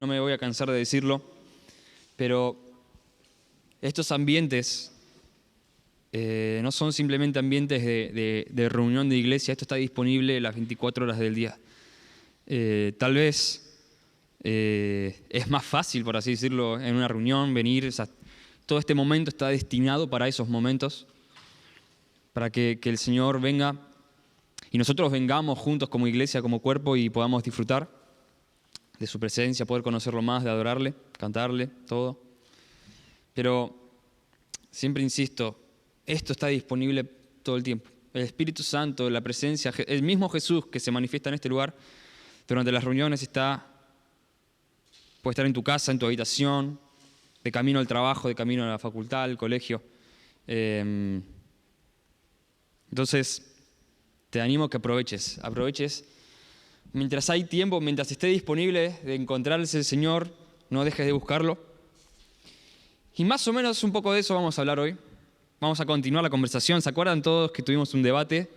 No me voy a cansar de decirlo, pero estos ambientes no son simplemente ambientes de reunión de iglesia. Esto está disponible las 24 horas del día. Tal vez es más fácil, por así decirlo, en una reunión venir. O sea, todo este momento está destinado para esos momentos, para que el Señor venga y nosotros vengamos juntos como iglesia, como cuerpo, y podamos disfrutar de su presencia, poder conocerlo más, de adorarle, cantarle, todo. Pero siempre insisto, esto está disponible todo el tiempo. El Espíritu Santo, la presencia, el mismo Jesús que se manifiesta en este lugar durante las reuniones puede estar en tu casa, en tu habitación, de camino al trabajo, de camino a la facultad, al colegio. Entonces, te animo a que aproveches. Mientras hay tiempo, mientras esté disponible de encontrarse el Señor, no dejes de buscarlo. Y más o menos un poco de eso vamos a hablar hoy. Vamos a continuar la conversación. ¿Se acuerdan todos que tuvimos un debate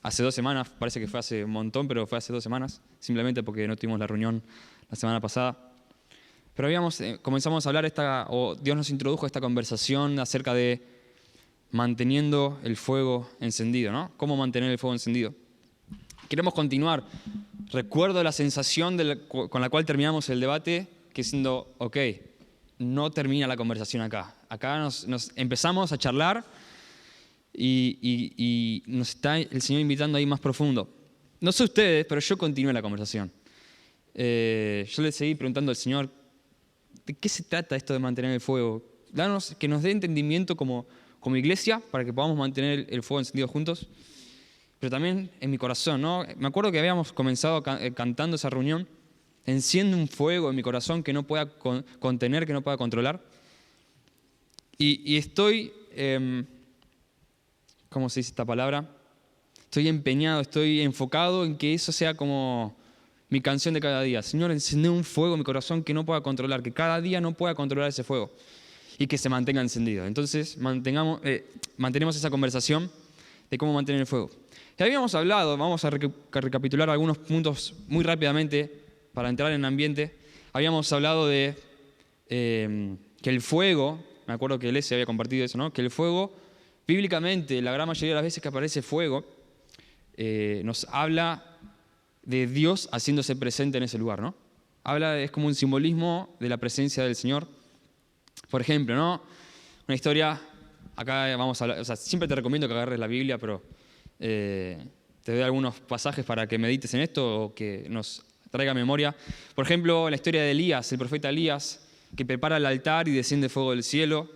hace 2 semanas? Parece que fue hace un montón, pero fue hace 2 semanas, simplemente porque no tuvimos la reunión la semana pasada. Pero comenzamos a hablar Dios nos introdujo a esta conversación acerca de manteniendo el fuego encendido, ¿no? ¿Cómo mantener el fuego encendido? Queremos continuar. Recuerdo la sensación con la cual terminamos el debate, que siendo, ok, no termina la conversación acá. Acá nos empezamos a charlar y nos está el Señor invitando ahí más profundo. No sé ustedes, pero yo continué la conversación. Yo le seguí preguntando al Señor, ¿de qué se trata esto de mantener el fuego? Que nos dé entendimiento como iglesia para que podamos mantener el fuego encendido juntos. Pero también en mi corazón, ¿no? Me acuerdo que habíamos comenzado cantando esa reunión. Enciende un fuego en mi corazón que no pueda contener, que no pueda controlar. Y estoy, ¿cómo se dice esta palabra? Estoy empeñado, estoy enfocado en que eso sea como mi canción de cada día. Señor, encende un fuego en mi corazón que no pueda controlar, que cada día no pueda controlar ese fuego y que se mantenga encendido. Entonces, mantenemos esa conversación de cómo mantener el fuego. Ya habíamos hablado, vamos a recapitular algunos puntos muy rápidamente para entrar en ambiente. Habíamos hablado de que el fuego, me acuerdo que Leslie había compartido eso, ¿no? Que el fuego, bíblicamente, la gran mayoría de las veces que aparece fuego, nos habla de Dios haciéndose presente en ese lugar, ¿no? Es como un simbolismo de la presencia del Señor. Por ejemplo, ¿no? Una historia, acá vamos a hablar, o sea, siempre te recomiendo que agarres la Biblia, pero te doy algunos pasajes para que medites en esto o que nos traiga memoria. Por ejemplo, la historia de Elías, el profeta Elías, que prepara el altar y desciende fuego del cielo,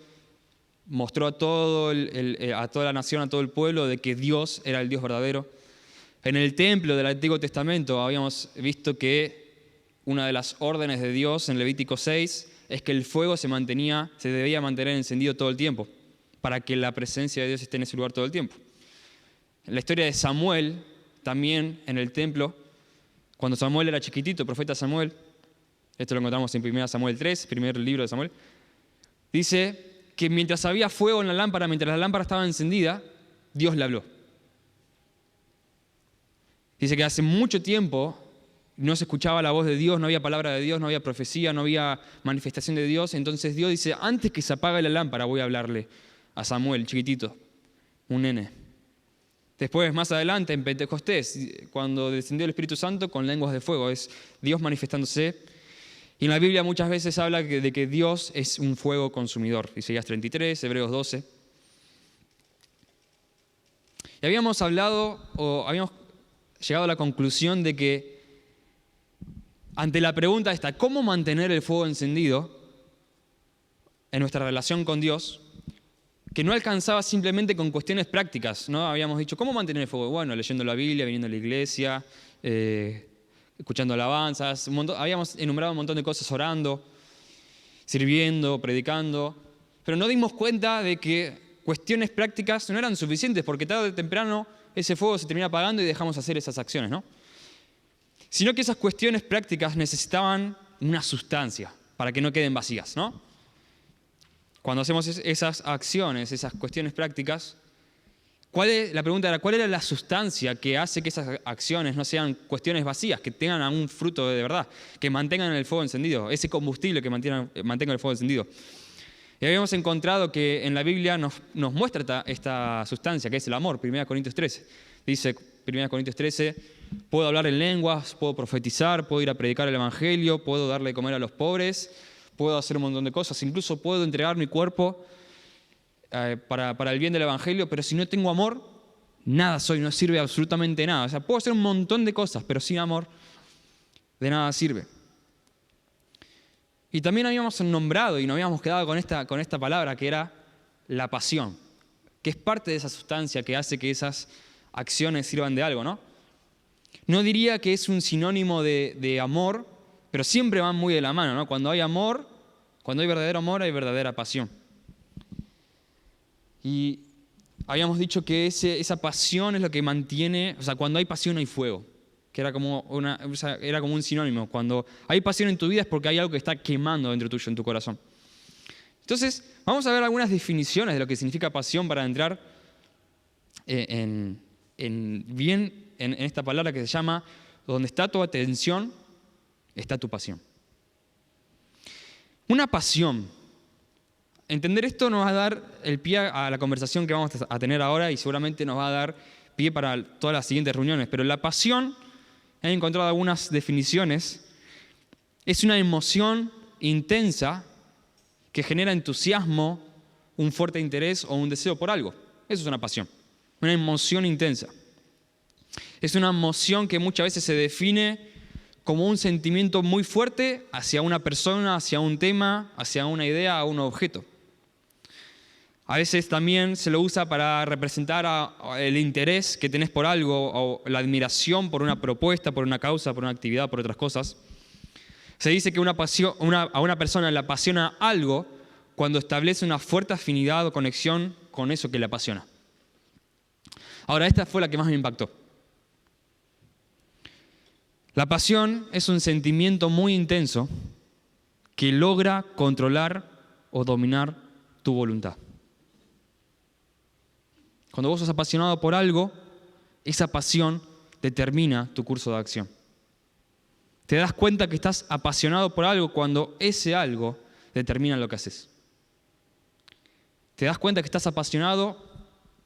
mostró a toda la nación, a todo el pueblo, de que Dios era el Dios verdadero. En el templo del Antiguo Testamento habíamos visto que una de las órdenes de Dios en Levítico 6 es que el fuego se debía mantener encendido todo el tiempo, para que la presencia de Dios esté en ese lugar todo el tiempo. En la historia de Samuel, también en el templo, cuando Samuel era chiquitito, el profeta Samuel, esto lo encontramos en 1 Samuel 3, primer libro de Samuel, dice que mientras había fuego en la lámpara, mientras la lámpara estaba encendida, Dios le habló. Dice que hace mucho tiempo no se escuchaba la voz de Dios, no había palabra de Dios, no había profecía, no había manifestación de Dios. Entonces Dios dice, antes que se apague la lámpara voy a hablarle a Samuel, chiquitito, un nene. Después, más adelante, en Pentecostés, cuando descendió el Espíritu Santo con lenguas de fuego, es Dios manifestándose. Y en la Biblia muchas veces habla de que Dios es un fuego consumidor. Isaías 33, Hebreos 12. Y habíamos llegado a la conclusión de que ante la pregunta esta, ¿cómo mantener el fuego encendido en nuestra relación con Dios? Que no alcanzaba simplemente con cuestiones prácticas, ¿no? Habíamos dicho, ¿cómo mantener el fuego? Bueno, leyendo la Biblia, viniendo a la iglesia, escuchando alabanzas, habíamos enumerado un montón de cosas, orando, sirviendo, predicando, pero no dimos cuenta de que cuestiones prácticas no eran suficientes, porque tarde o temprano ese fuego se termina apagando y dejamos de hacer esas acciones, ¿no? Sino que esas cuestiones prácticas necesitaban una sustancia para que no queden vacías, ¿no? Cuando hacemos esas acciones, esas cuestiones prácticas, La pregunta era, ¿cuál era la sustancia que hace que esas acciones no sean cuestiones vacías, que tengan algún fruto de verdad, que mantengan el fuego encendido, ese combustible que mantenga el fuego encendido? Y habíamos encontrado que en la Biblia nos muestra esta sustancia, que es el amor, 1 Corintios 13. Dice 1 Corintios 13, puedo hablar en lenguas, puedo profetizar, puedo ir a predicar el Evangelio, puedo darle de comer a los pobres, puedo hacer un montón de cosas, incluso puedo entregar mi cuerpo para el bien del Evangelio, pero si no tengo amor, nada soy, no sirve absolutamente nada. O sea, puedo hacer un montón de cosas, pero sin amor, de nada sirve. Y también habíamos nombrado y nos habíamos quedado con esta palabra que era la pasión, que es parte de esa sustancia que hace que esas acciones sirvan de algo, ¿no? No diría que es un sinónimo de amor, pero siempre van muy de la mano, ¿no? Cuando hay amor, cuando hay verdadero amor, hay verdadera pasión. Y habíamos dicho que esa pasión es lo que mantiene, o sea, cuando hay pasión hay fuego, que era como un sinónimo. Cuando hay pasión en tu vida es porque hay algo que está quemando dentro tuyo, en tu corazón. Entonces, vamos a ver algunas definiciones de lo que significa pasión para entrar en esta palabra que se llama, donde está tu atención, está tu pasión. Una pasión. Entender esto nos va a dar el pie a la conversación que vamos a tener ahora y seguramente nos va a dar pie para todas las siguientes reuniones. Pero la pasión, he encontrado algunas definiciones, es una emoción intensa que genera entusiasmo, un fuerte interés o un deseo por algo. Eso es una pasión, una emoción intensa. Es una emoción que muchas veces se define como un sentimiento muy fuerte hacia una persona, hacia un tema, hacia una idea o un objeto. A veces también se lo usa para representar el interés que tenés por algo o la admiración por una propuesta, por una causa, por una actividad, por otras cosas. Se dice que a una persona le apasiona algo cuando establece una fuerte afinidad o conexión con eso que le apasiona. Ahora, esta fue la que más me impactó. La pasión es un sentimiento muy intenso que logra controlar o dominar tu voluntad. Cuando vos sos apasionado por algo, esa pasión determina tu curso de acción. Te das cuenta que estás apasionado por algo cuando ese algo determina lo que haces. Te das cuenta que estás apasionado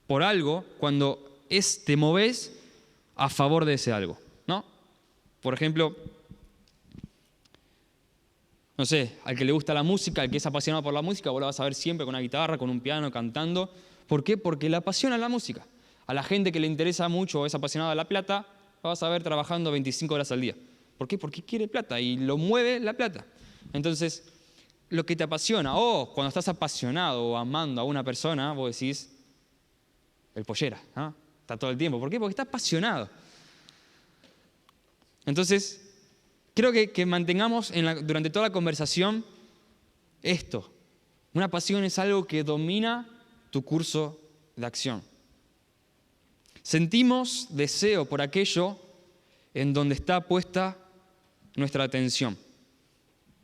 por algo cuando te moves a favor de ese algo, ¿no? Por ejemplo, no sé, al que le gusta la música, al que es apasionado por la música, vos lo vas a ver siempre con una guitarra, con un piano, cantando. ¿Por qué? Porque le apasiona la música. A la gente que le interesa mucho o es apasionada de la plata, la vas a ver trabajando 25 horas al día. ¿Por qué? Porque quiere plata y lo mueve la plata. Entonces, lo que te apasiona, o cuando estás apasionado o amando a una persona, vos decís, el pollera, ¿no? Está todo el tiempo. ¿Por qué? Porque está apasionado. Entonces, creo que mantengamos durante toda la conversación esto. Una pasión es algo que domina tu curso de acción. Sentimos deseo por aquello en donde está puesta nuestra atención.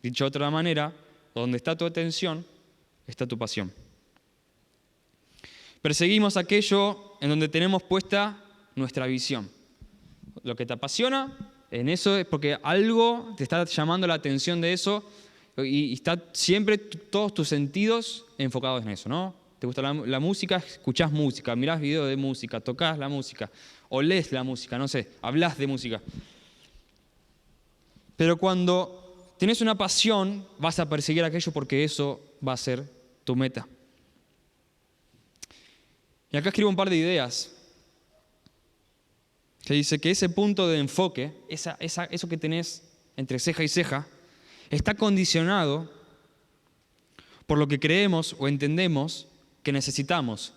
Dicho de otra manera, donde está tu atención, está tu pasión. Perseguimos aquello en donde tenemos puesta nuestra visión. Lo que te apasiona, en eso es porque algo te está llamando la atención de eso y está siempre todos tus sentidos enfocados en eso, ¿no? ¿Te gusta la música? Escuchás música, mirás videos de música, tocás la música, o lees la música, no sé, hablás de música. Pero cuando tenés una pasión, vas a perseguir aquello porque eso va a ser tu meta. Y acá escribo un par de ideas que dice que ese punto de enfoque, eso que tenés entre ceja y ceja, está condicionado por lo que creemos o entendemos que necesitamos.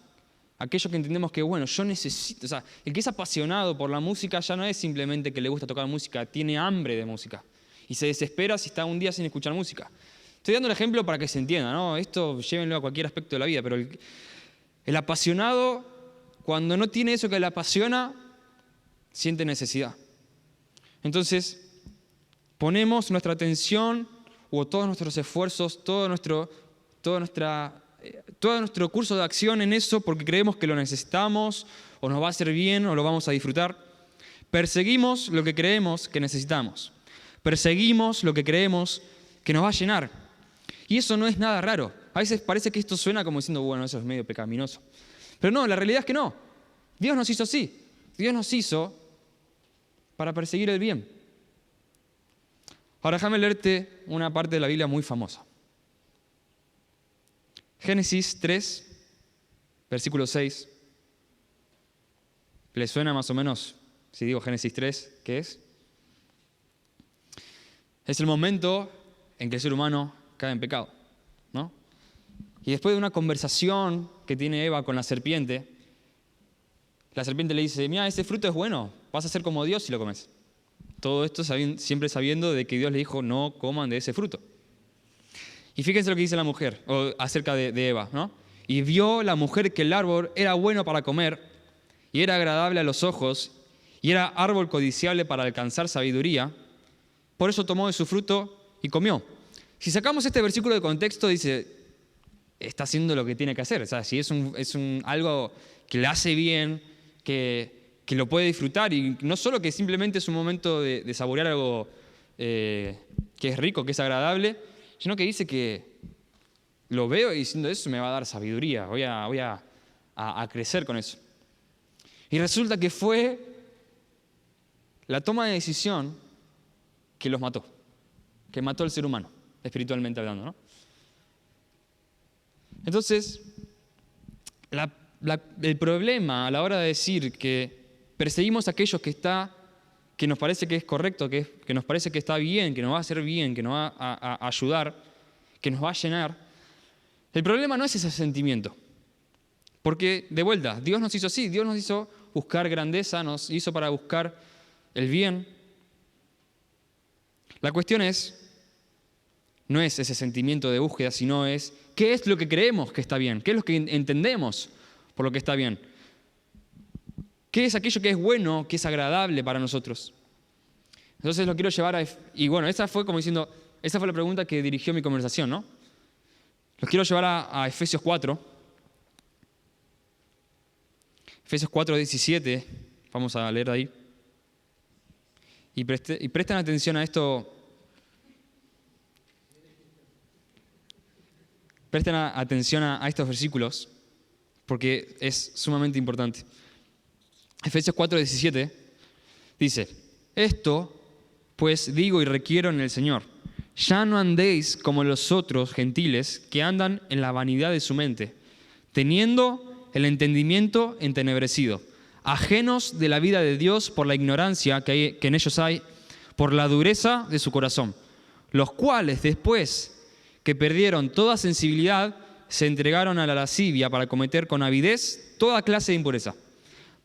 Aquello que entendemos que, bueno, yo necesito, o sea, el que es apasionado por la música ya no es simplemente que le gusta tocar música, tiene hambre de música y se desespera si está un día sin escuchar música. Estoy dando el ejemplo para que se entienda, ¿no? Esto llévenlo a cualquier aspecto de la vida, pero el apasionado, cuando no tiene eso que le apasiona, siente necesidad. Entonces, ponemos nuestra atención o todos nuestros esfuerzos, toda nuestra todo nuestro curso de acción en eso porque creemos que lo necesitamos, o nos va a hacer bien, o lo vamos a disfrutar. Perseguimos lo que creemos que necesitamos. Perseguimos lo que creemos que nos va a llenar. Y eso no es nada raro. A veces parece que esto suena como diciendo, bueno, eso es medio pecaminoso. Pero no, la realidad es que no. Dios nos hizo así. Dios nos hizo para perseguir el bien. Ahora déjame leerte una parte de la Biblia muy famosa. Génesis 3, versículo 6. ¿Le suena más o menos si digo Génesis 3, qué es? Es el momento en que el ser humano cae en pecado, ¿no? Y después de una conversación que tiene Eva con la serpiente le dice, mira, ese fruto es bueno, vas a ser como Dios si lo comes. Todo esto siempre sabiendo de que Dios le dijo, no coman de ese fruto. Y fíjense lo que dice la mujer acerca de Eva, ¿no? Y vio la mujer que el árbol era bueno para comer, y era agradable a los ojos, y era árbol codiciable para alcanzar sabiduría. Por eso tomó de su fruto y comió. Si sacamos este versículo de contexto, dice, está haciendo lo que tiene que hacer. O sea, si es algo que le hace bien, que lo puede disfrutar, y no solo que simplemente es un momento de saborear algo que es rico, que es agradable, sino que dice que lo veo y diciendo eso me va a dar sabiduría, voy a crecer con eso. Y resulta que fue la toma de decisión que los mató, que mató al ser humano, espiritualmente hablando, ¿no? Entonces, el problema a la hora de decir que perseguimos a aquellos que nos parece que es correcto, que nos parece que está bien, que nos va a hacer bien, que nos va a ayudar, que nos va a llenar, el problema no es ese sentimiento. Porque, de vuelta, Dios nos hizo así, Dios nos hizo buscar grandeza, nos hizo para buscar el bien. La cuestión no es ese sentimiento de búsqueda, sino es qué es lo que creemos que está bien, qué es lo que entendemos por lo que está bien. ¿Qué es aquello que es bueno, que es agradable para nosotros? Entonces lo quiero llevar a... Y bueno, esa fue la pregunta que dirigió mi conversación, ¿no? Los quiero llevar a Efesios 4. Efesios 4, 17. Vamos a leer ahí. Y presten atención a esto. Presten atención a estos versículos, porque es sumamente importante. Efesios 4, 17 dice, esto pues digo y requiero en el Señor, ya no andéis como los otros gentiles que andan en la vanidad de su mente, teniendo el entendimiento entenebrecido, ajenos de la vida de Dios por la ignorancia que en ellos hay, por la dureza de su corazón, los cuales después que perdieron toda sensibilidad, se entregaron a la lascivia para cometer con avidez toda clase de impureza.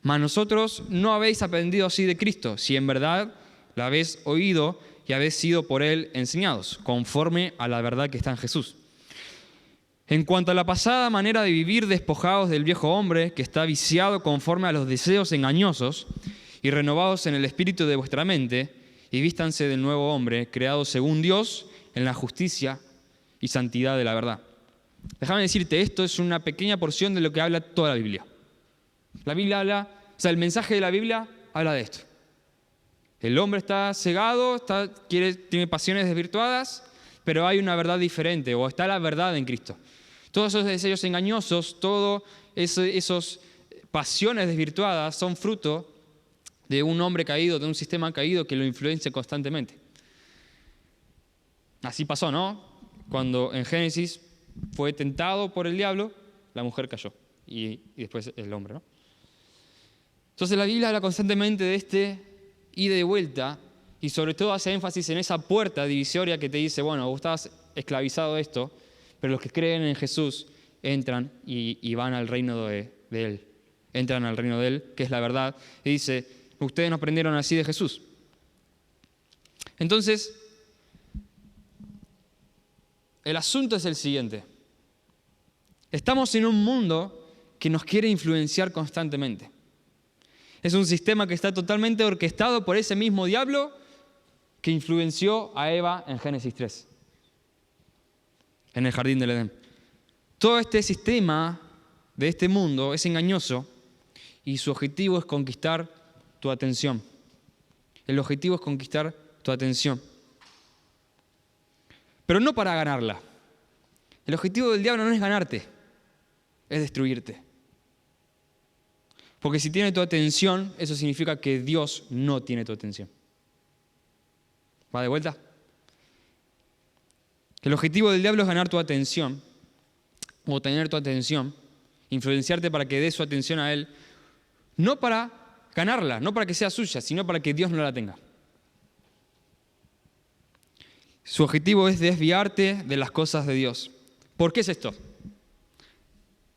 Mas vosotros no habéis aprendido así de Cristo, si en verdad la habéis oído y habéis sido por Él enseñados, conforme a la verdad que está en Jesús. En cuanto a la pasada manera de vivir, despojados del viejo hombre, que está viciado conforme a los deseos engañosos, y renovados en el espíritu de vuestra mente, y vístanse del nuevo hombre, creado según Dios, en la justicia y santidad de la verdad. Déjame decirte, esto es una pequeña porción de lo que habla toda la Biblia. La Biblia el mensaje de la Biblia habla de esto. El hombre está cegado, tiene pasiones desvirtuadas, pero hay una verdad diferente, o está la verdad en Cristo. Todos esos deseos engañosos, todas esas pasiones desvirtuadas son fruto de un hombre caído, de un sistema caído que lo influencia constantemente. Así pasó, ¿no? Cuando en Génesis fue tentado por el diablo, la mujer cayó y después el hombre, ¿no? Entonces la Biblia habla constantemente de este ida y vuelta y sobre todo hace énfasis en esa puerta divisoria que te dice, bueno, vos estás esclavizado a esto, pero los que creen en Jesús entran y van al reino de Él. Entran al reino de Él, que es la verdad. Y dice, ustedes no aprendieron así de Jesús. Entonces, el asunto es el siguiente. Estamos en un mundo que nos quiere influenciar constantemente. Es un sistema que está totalmente orquestado por ese mismo diablo que influenció a Eva en Génesis 3, en el jardín del Edén. Todo este sistema de este mundo es engañoso y su objetivo es conquistar tu atención. El objetivo es conquistar tu atención. Pero no para ganarla. El objetivo del diablo no es ganarte, es destruirte. Porque si tiene tu atención, eso significa que Dios no tiene tu atención. ¿Va de vuelta? El objetivo del diablo es ganar tu atención, o tener tu atención, influenciarte para que des su atención a él, no para ganarla, no para que sea suya, sino para que Dios no la tenga. Su objetivo es desviarte de las cosas de Dios. ¿Por qué es esto?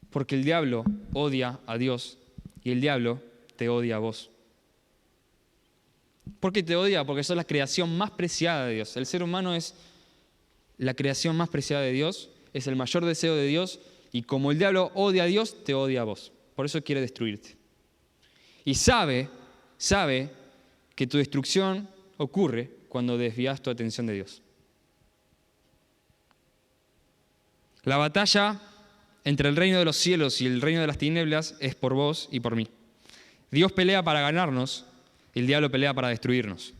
Porque el diablo odia a Dios y el diablo te odia a vos. ¿Por qué te odia? Porque sos la creación más preciada de Dios. El ser humano es la creación más preciada de Dios, es el mayor deseo de Dios, y como el diablo odia a Dios, te odia a vos. Por eso quiere destruirte. Y sabe que tu destrucción ocurre cuando desvías tu atención de Dios. La batalla entre el reino de los cielos y el reino de las tinieblas es por vos y por mí. Dios pelea para ganarnos, el diablo pelea para destruirnos.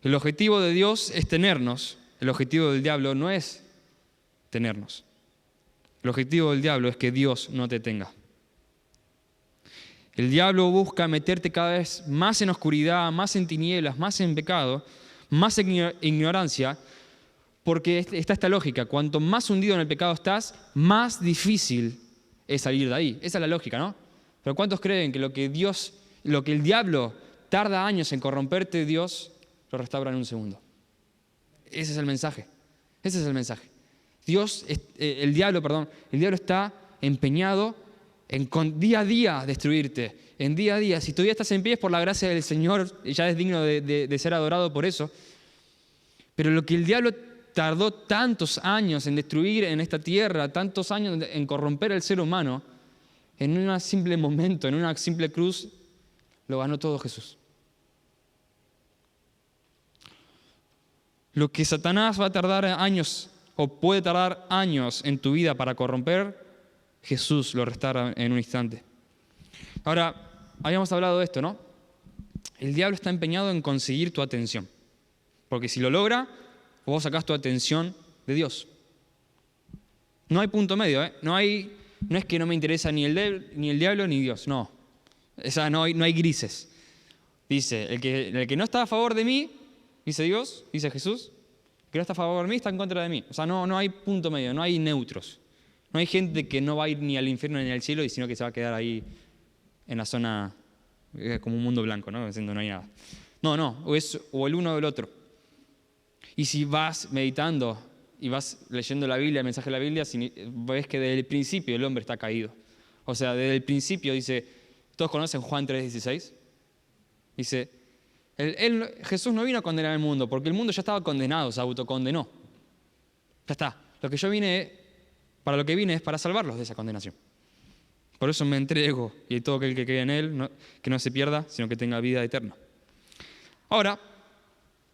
El objetivo de Dios es tenernos, el objetivo del diablo no es tenernos. El objetivo del diablo es que Dios no te tenga. El diablo busca meterte cada vez más en oscuridad, más en tinieblas, más en pecado, más en ignorancia, porque está esta lógica: cuanto más hundido en el pecado estás, más difícil es salir de ahí. Esa es la lógica, ¿no? Pero ¿cuántos creen que lo que el diablo tarda años en corromperte, Dios lo restaura en un segundo? Ese es el mensaje. Ese es el mensaje. El diablo está empeñado en día a día destruirte. En día a día. Si todavía estás en pie es por la gracia del Señor, ya es digno de ser adorado por eso. Pero lo que el diablo tardó tantos años en destruir en esta tierra, tantos años en corromper al ser humano, en un simple momento, en una simple cruz, lo ganó todo Jesús. Lo que Satanás va a tardar años, o puede tardar años en tu vida para corromper, Jesús lo restaura en un instante. Ahora, habíamos hablado de esto, ¿no? El diablo está empeñado en conseguir tu atención. Porque si lo logra, vos sacás tu atención de Dios. No hay punto medio, ¿eh? No es que no me interesa ni el diablo ni Dios, no. No hay grises. Dice, el que no está a favor de mí, dice Dios, dice Jesús, el que no está a favor de mí está en contra de mí. O sea, no hay punto medio, no hay neutros. No hay gente que no va a ir ni al infierno ni al cielo, sino que se va a quedar ahí en la zona como un mundo blanco, ¿no? Diciendo no hay nada. No, o el uno o el otro. Y si vas meditando y vas leyendo la Biblia, el mensaje de la Biblia, ves que desde el principio el hombre está caído. O sea, desde el principio dice, ¿todos conocen Juan 3:16? Dice, Jesús no vino a condenar al mundo, porque el mundo ya estaba condenado, se autocondenó. Ya está. Para lo que vine es para salvarlos de esa condenación. Por eso me entrego, y todo aquel que cree en Él, que no se pierda, sino que tenga vida eterna. Ahora,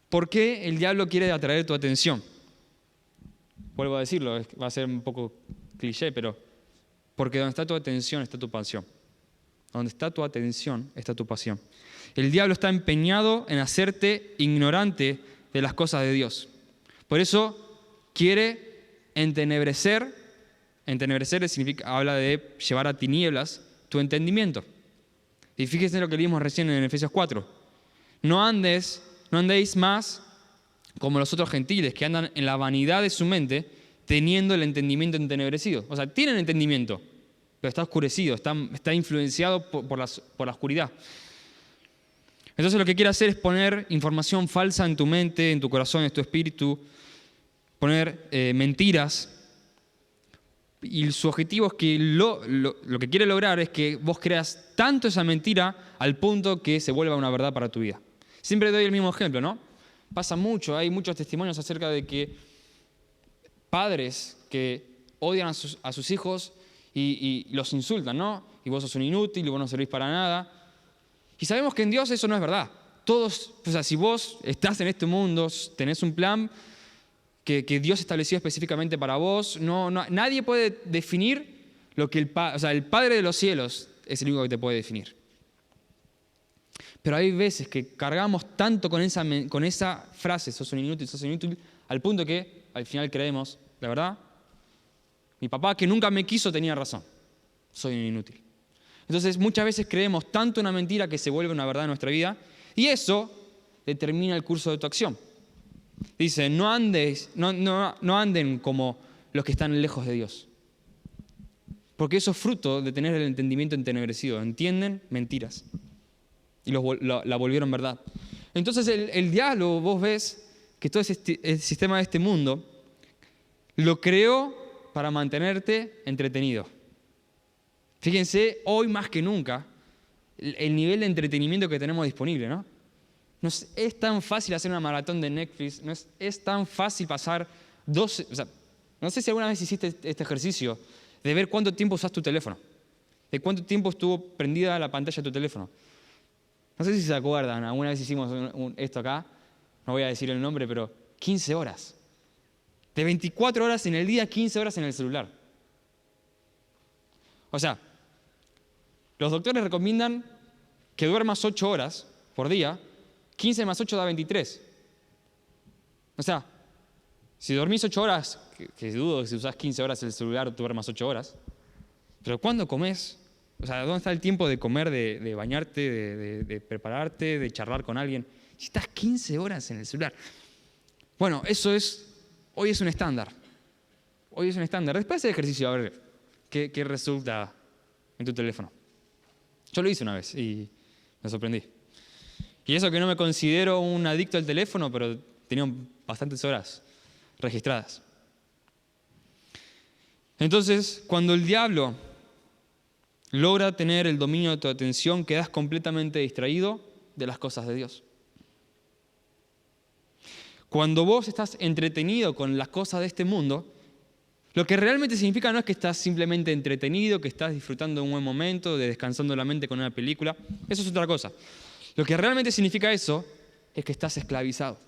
¿por qué el diablo quiere atraer tu atención? Vuelvo a decirlo, va a ser un poco cliché, pero porque donde está tu atención está tu pasión. Donde está tu atención está tu pasión. El diablo está empeñado en hacerte ignorante de las cosas de Dios. Por eso quiere entenebrecer habla de llevar a tinieblas tu entendimiento. Y fíjense lo que leímos recién en Efesios 4. No andéis más como los otros gentiles que andan en la vanidad de su mente, teniendo el entendimiento entenebrecido. O sea, tienen entendimiento, pero está oscurecido, está influenciado por la oscuridad. Entonces lo que quiere hacer es poner información falsa en tu mente, en tu corazón, en tu espíritu, poner mentiras. Y su objetivo es que lo que quiere lograr es que vos creas tanto esa mentira al punto que se vuelva una verdad para tu vida. Siempre doy el mismo ejemplo, ¿no? Pasa mucho, hay muchos testimonios acerca de que padres que odian a sus hijos y los insultan, ¿no? Y vos sos un inútil y vos no servís para nada. Y sabemos que en Dios eso no es verdad. Si vos estás en este mundo, tenés un plan que Dios estableció específicamente para vos. Nadie puede definir lo que el Padre de los cielos es el único que te puede definir. Pero hay veces que cargamos tanto con esa frase, sos un inútil, al punto que al final creemos, la verdad, mi papá que nunca me quiso tenía razón, soy un inútil. Entonces muchas veces creemos tanto una mentira que se vuelve una verdad en nuestra vida y eso determina el curso de tu acción. Dice, no anden como los que están lejos de Dios. Porque eso es fruto de tener el entendimiento entenebrecido. Entienden mentiras. Y la volvieron verdad. Entonces el diablo, vos ves que todo el sistema de este mundo lo creó para mantenerte entretenido. Fíjense, hoy más que nunca, el nivel de entretenimiento que tenemos disponible, ¿no? No es tan fácil hacer una maratón de Netflix, no es tan fácil pasar 12... O sea, no sé si alguna vez hiciste este ejercicio de ver cuánto tiempo usas tu teléfono, de cuánto tiempo estuvo prendida la pantalla de tu teléfono. No sé si se acuerdan, alguna vez hicimos esto acá, no voy a decir el nombre, pero 15 horas. De 24 horas en el día, 15 horas en el celular. O sea, los doctores recomiendan que duermas 8 horas por día, 15 más 8 da 23. O sea, si dormís 8 horas, que dudo que si usás 15 horas el celular duermas 8 horas, pero ¿cuándo comés? O sea, ¿dónde está el tiempo de comer, de bañarte, de prepararte, de charlar con alguien? Si estás 15 horas en el celular. Bueno, hoy es un estándar. Hoy es un estándar. Después del ejercicio, a ver qué resulta en tu teléfono. Yo lo hice una vez y me sorprendí. Y eso que no me considero un adicto al teléfono, pero tenía bastantes horas registradas. Entonces, cuando el diablo logra tener el dominio de tu atención, quedas completamente distraído de las cosas de Dios. Cuando vos estás entretenido con las cosas de este mundo, lo que realmente significa no es que estás simplemente entretenido, que estás disfrutando de un buen momento, de descansando la mente con una película. Eso es otra cosa. Lo que realmente significa eso es que estás esclavizado.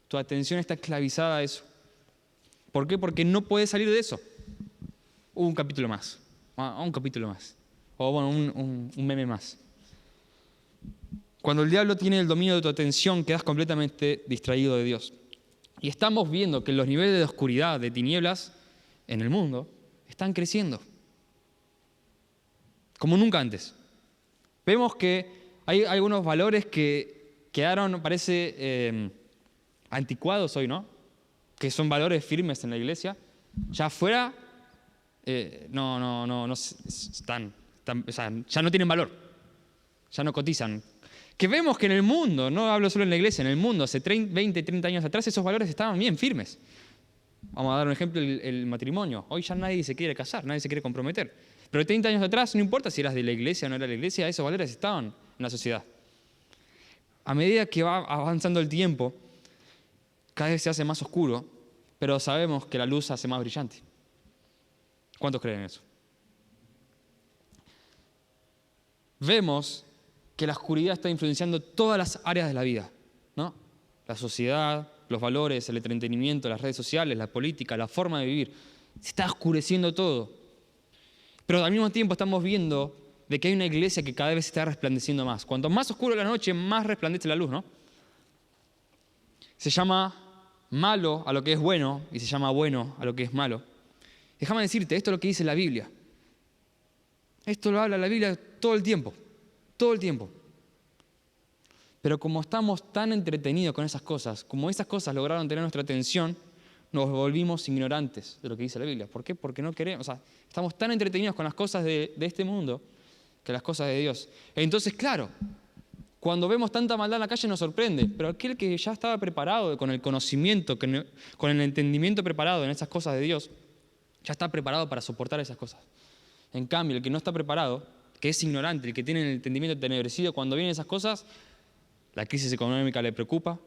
Tu atención está esclavizada a eso. ¿Por qué? Porque no puedes salir de eso. Un capítulo más. Un capítulo más. O bueno, un meme más. Cuando el diablo tiene el dominio de tu atención, quedas completamente distraído de Dios. Y estamos viendo que los niveles de oscuridad, de tinieblas en el mundo, están creciendo. Como nunca antes. Vemos que hay algunos valores que quedaron, parece, anticuados hoy, ¿no? Que son valores firmes en la iglesia. Ya afuera, no están, o sea, ya no tienen valor. Ya no cotizan. Que vemos que en el mundo, no hablo solo en la iglesia, en el mundo, hace 20, 30 años atrás, esos valores estaban bien firmes. Vamos a dar un ejemplo, el matrimonio. Hoy ya nadie se quiere casar, nadie se quiere comprometer. Pero 30 años atrás, no importa si eras de la iglesia o no era de la iglesia, esos valores estaban en la sociedad. A medida que va avanzando el tiempo, cada vez se hace más oscuro, pero sabemos que la luz se hace más brillante. ¿Cuántos creen en eso? Vemos que la oscuridad está influenciando todas las áreas de la vida, ¿no? La sociedad, los valores, el entretenimiento, las redes sociales, la política, la forma de vivir. Se está oscureciendo todo. Pero al mismo tiempo estamos viendo de que hay una iglesia que cada vez está resplandeciendo más. Cuanto más oscuro la noche, más resplandece la luz, ¿no? Se llama malo a lo que es bueno y se llama bueno a lo que es malo. Déjame decirte, esto es lo que dice la Biblia. Esto lo habla la Biblia todo el tiempo. Todo el tiempo. Pero como estamos tan entretenidos con esas cosas, como esas cosas lograron tener nuestra atención, nos volvimos ignorantes de lo que dice la Biblia. ¿Por qué? Porque no queremos, estamos tan entretenidos con las cosas de este mundo que las cosas de Dios. Entonces, claro, cuando vemos tanta maldad en la calle nos sorprende, pero aquel que ya estaba preparado con el conocimiento, con el entendimiento preparado en esas cosas de Dios, ya está preparado para soportar esas cosas. En cambio, el que no está preparado, que es ignorante, el que tiene el entendimiento entenebrecido, cuando vienen esas cosas, la crisis económica le preocupa,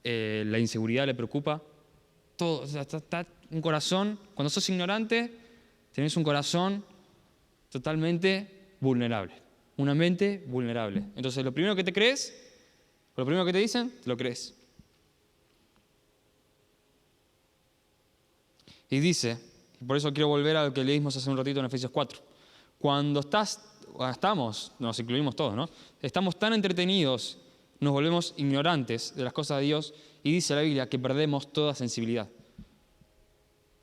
la inseguridad le preocupa, todo, o sea, está un corazón, cuando sos ignorante, tenés un corazón totalmente vulnerable, una mente vulnerable. Entonces, lo primero que te crees, lo primero que te dicen, te lo crees. Y dice, y por eso quiero volver a lo que leímos hace un ratito en Efesios 4. Cuando nos incluimos todos, ¿no? Estamos tan entretenidos, nos volvemos ignorantes de las cosas de Dios, y dice la Biblia que perdemos toda sensibilidad.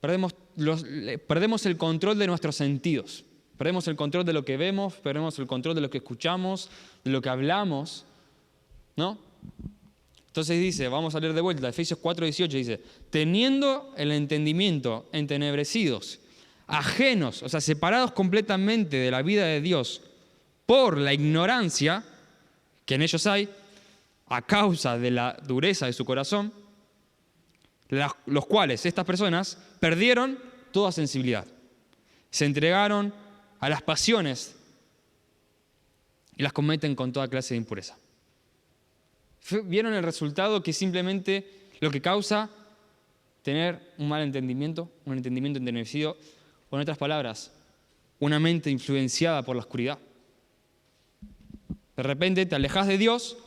Perdemos el control de nuestros sentidos. Perdemos el control de lo que vemos, perdemos el control de lo que escuchamos, de lo que hablamos, ¿no? Entonces dice, vamos a leer de vuelta, Efesios 4:18 dice, teniendo el entendimiento entenebrecidos, ajenos, o sea, separados completamente de la vida de Dios por la ignorancia que en ellos hay, a causa de la dureza de su corazón, los cuales estas personas perdieron toda sensibilidad. Se entregaron a las pasiones y las cometen con toda clase de impureza. ¿Vieron el resultado que simplemente lo que causa tener un mal entendimiento, un entendimiento entenebrecido, o en otras palabras, una mente influenciada por la oscuridad? De repente te alejas de Dios,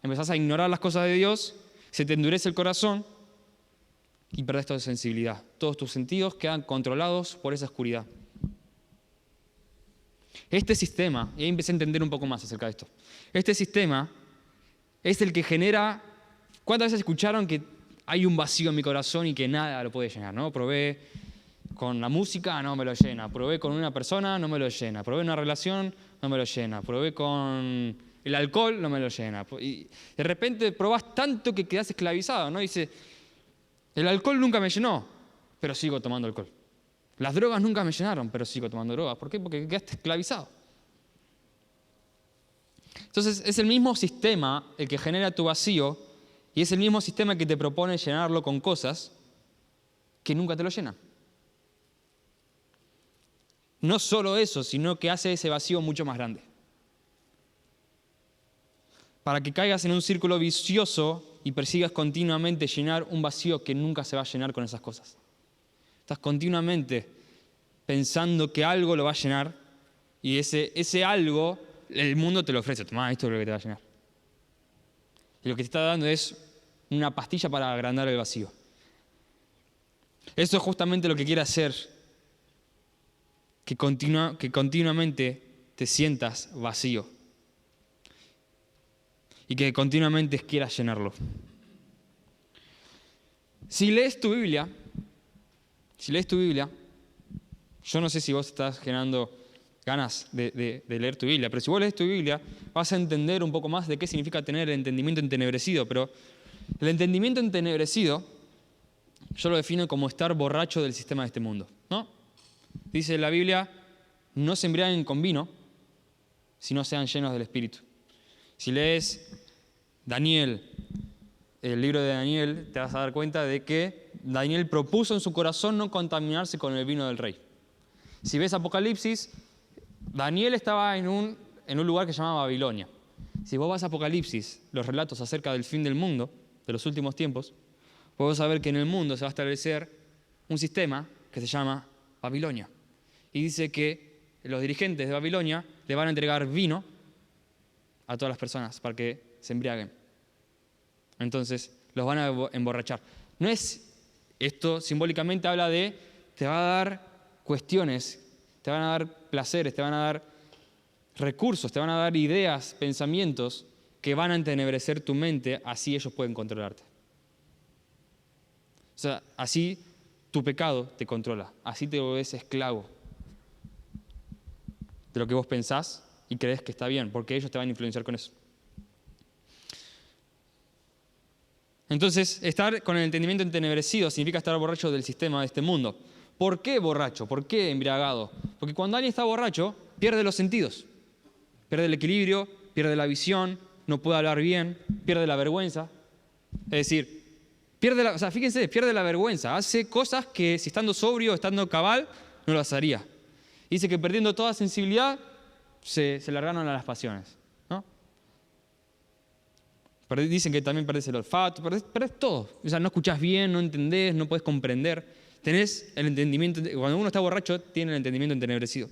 empezás a ignorar las cosas de Dios, se te endurece el corazón y perdés toda sensibilidad. Todos tus sentidos quedan controlados por esa oscuridad. Este sistema, y ahí empecé a entender un poco más acerca de esto, este sistema es el que genera. ¿Cuántas veces escucharon que hay un vacío en mi corazón y que nada lo puede llenar? ¿No? Probé con la música, no me lo llena. Probé con una persona, no me lo llena. Probé una relación, no me lo llena. Probé con el alcohol, no me lo llena. Y de repente probás tanto que quedás esclavizado, ¿no? Dice, el alcohol nunca me llenó, pero sigo tomando alcohol. Las drogas nunca me llenaron, pero sigo tomando drogas. ¿Por qué? Porque quedaste esclavizado. Entonces es el mismo sistema el que genera tu vacío y es el mismo sistema que te propone llenarlo con cosas que nunca te lo llenan. No solo eso, sino que hace ese vacío mucho más grande. Para que caigas en un círculo vicioso y persigas continuamente llenar un vacío que nunca se va a llenar con esas cosas. Estás continuamente pensando que algo lo va a llenar y ese algo el mundo te lo ofrece. Tomá, esto es lo que te va a llenar. Y lo que te está dando es una pastilla para agrandar el vacío. Eso es justamente lo que quiere hacer, que continuamente te sientas vacío y que continuamente quieras llenarlo. Si lees tu Biblia, yo no sé si vos estás generando ganas de leer tu Biblia, pero si vos lees tu Biblia vas a entender un poco más de qué significa tener el entendimiento entenebrecido. Pero el entendimiento entenebrecido yo lo defino como estar borracho del sistema de este mundo, ¿no? Dice la Biblia, no se embriaguen con vino, sino sean llenos del Espíritu. Si lees Daniel, el libro de Daniel, te vas a dar cuenta de que Daniel propuso en su corazón no contaminarse con el vino del rey. Si ves Apocalipsis, Daniel estaba en un lugar que se llama Babilonia. Si vos vas a Apocalipsis, los relatos acerca del fin del mundo, de los últimos tiempos, podés saber que en el mundo se va a establecer un sistema que se llama Babilonia. Y dice que los dirigentes de Babilonia le van a entregar vino a todas las personas para que se embriaguen. Entonces, los van a emborrachar. No es esto, simbólicamente habla de, te va a dar cuestiones, te van a dar placeres, te van a dar recursos, te van a dar ideas, pensamientos que van a entenebrecer tu mente, así ellos pueden controlarte. O sea, así tu pecado te controla, así te volvés esclavo de lo que vos pensás y crees que está bien, porque ellos te van a influenciar con eso. Entonces, estar con el entendimiento entenebrecido significa estar borracho del sistema de este mundo. ¿Por qué borracho? ¿Por qué embriagado? Porque cuando alguien está borracho, pierde los sentidos. Pierde el equilibrio, pierde la visión, no puede hablar bien, pierde la vergüenza. Es decir, fíjense, pierde la vergüenza. Hace cosas que si estando sobrio, estando cabal, no las haría. Dice que perdiendo toda sensibilidad, se largaron a las pasiones, ¿no? Dicen que también perdés el olfato, perdés todo. O sea, no escuchás bien, no entendés, no podés comprender. Tenés el entendimiento, cuando uno está borracho, tiene el entendimiento entenebrecido.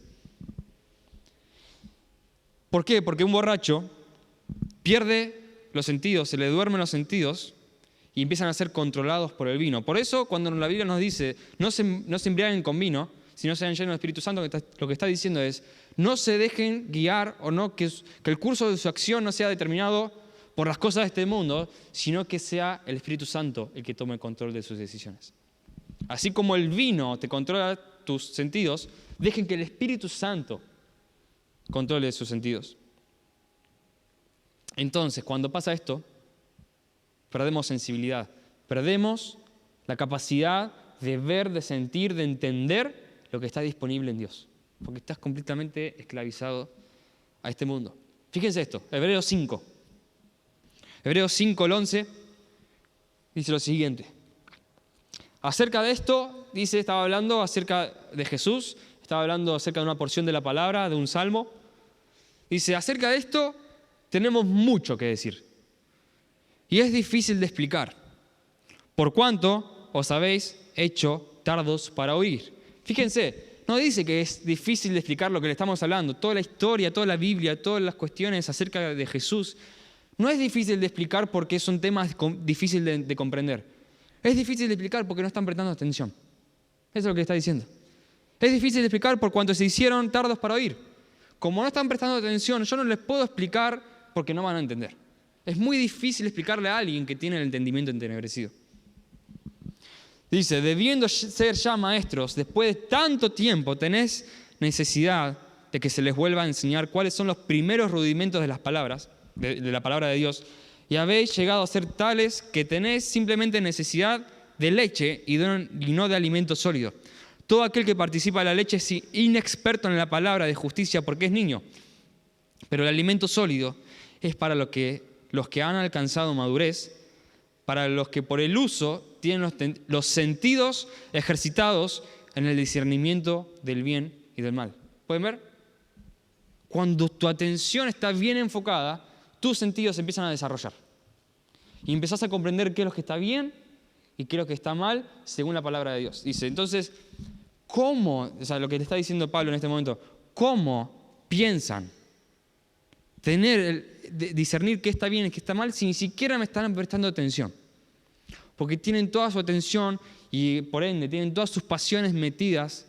¿Por qué? Porque un borracho pierde los sentidos, se le duermen los sentidos y empiezan a ser controlados por el vino. Por eso, cuando la Biblia nos dice, no se embriaguen con vino, sino sean llenos del Espíritu Santo, lo que está diciendo es, no se dejen guiar o no que el curso de su acción no sea determinado por las cosas de este mundo, sino que sea el Espíritu Santo el que tome el control de sus decisiones. Así como el vino te controla tus sentidos, dejen que el Espíritu Santo controle sus sentidos. Entonces, cuando pasa esto, perdemos sensibilidad, perdemos la capacidad de ver, de sentir, de entender lo que está disponible en Dios, porque estás completamente esclavizado a este mundo. Fíjense esto, Hebreos 5. Hebreos 5, el 11, dice lo siguiente. Acerca de esto, dice, estaba hablando acerca de Jesús, estaba hablando acerca de una porción de la palabra, de un salmo. Dice, acerca de esto tenemos mucho que decir. Y es difícil de explicar, por cuanto os habéis hecho tardos para oír. Fíjense, no dice que es difícil de explicar lo que le estamos hablando. Toda la historia, toda la Biblia, todas las cuestiones acerca de Jesús, no es difícil de explicar porque son temas difíciles de comprender. Es difícil de explicar porque no están prestando atención. Eso es lo que está diciendo. Es difícil de explicar por cuanto se hicieron tardos para oír. Como no están prestando atención, yo no les puedo explicar porque no van a entender. Es muy difícil explicarle a alguien que tiene el entendimiento entenebrecido. Dice, debiendo ser ya maestros, después de tanto tiempo tenés necesidad de que se les vuelva a enseñar cuáles son los primeros rudimentos de las palabras, de la palabra de Dios, y habéis llegado a ser tales que tenéis simplemente necesidad de leche y no de alimento sólido. Todo aquel que participa de la leche es inexperto en la palabra de justicia porque es niño, pero el alimento sólido es para los que han alcanzado madurez, para los que por el uso tienen los sentidos ejercitados en el discernimiento del bien y del mal. ¿Pueden ver? Cuando tu atención está bien enfocada, tus sentidos se empiezan a desarrollar. Y empezás a comprender qué es lo que está bien y qué es lo que está mal según la palabra de Dios. Dice, entonces, ¿cómo? O sea, lo que le está diciendo Pablo en este momento, ¿cómo piensan discernir qué está bien y qué está mal si ni siquiera me están prestando atención? Porque tienen toda su atención y por ende tienen todas sus pasiones metidas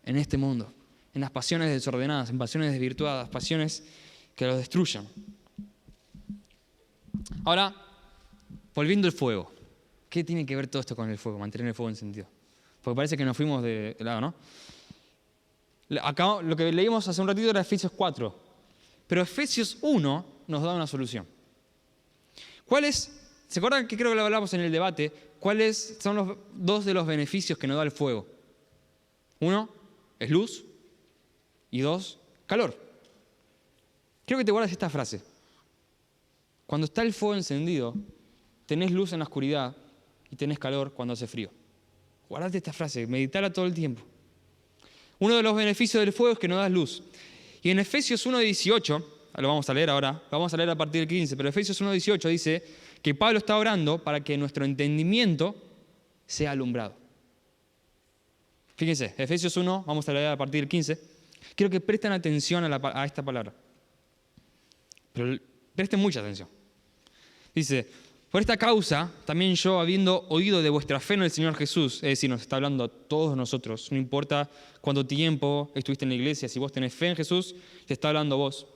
en este mundo, en las pasiones desordenadas, en pasiones desvirtuadas, pasiones que los destruyan. Ahora, volviendo al fuego. ¿Qué tiene que ver todo esto con el fuego? Mantener el fuego encendido. Porque parece que nos fuimos de lado, ¿no? Acá lo que leímos hace un ratito era Efesios 4. Pero Efesios 1 nos da una solución. ¿Se acuerdan que creo que lo hablamos en el debate? ¿Cuáles son los dos de los beneficios que nos da el fuego? Uno es luz y dos, calor. Quiero que te guardes esta frase. Cuando está el fuego encendido, tenés luz en la oscuridad y tenés calor cuando hace frío. Guardate esta frase, meditala todo el tiempo. Uno de los beneficios del fuego es que nos da luz. Y en Efesios 1:18, lo vamos a leer ahora, lo vamos a leer a partir del 15, pero Efesios 1:18 dice que Pablo está orando para que nuestro entendimiento sea alumbrado. Fíjense, Efesios 1, vamos a leer a partir del 15. Quiero que presten atención a esta palabra. Pero presten mucha atención. Dice, por esta causa, también yo, habiendo oído de vuestra fe en el Señor Jesús, es decir, nos está hablando a todos nosotros, no importa cuánto tiempo estuviste en la iglesia, si vos tenés fe en Jesús, te está hablando a vos.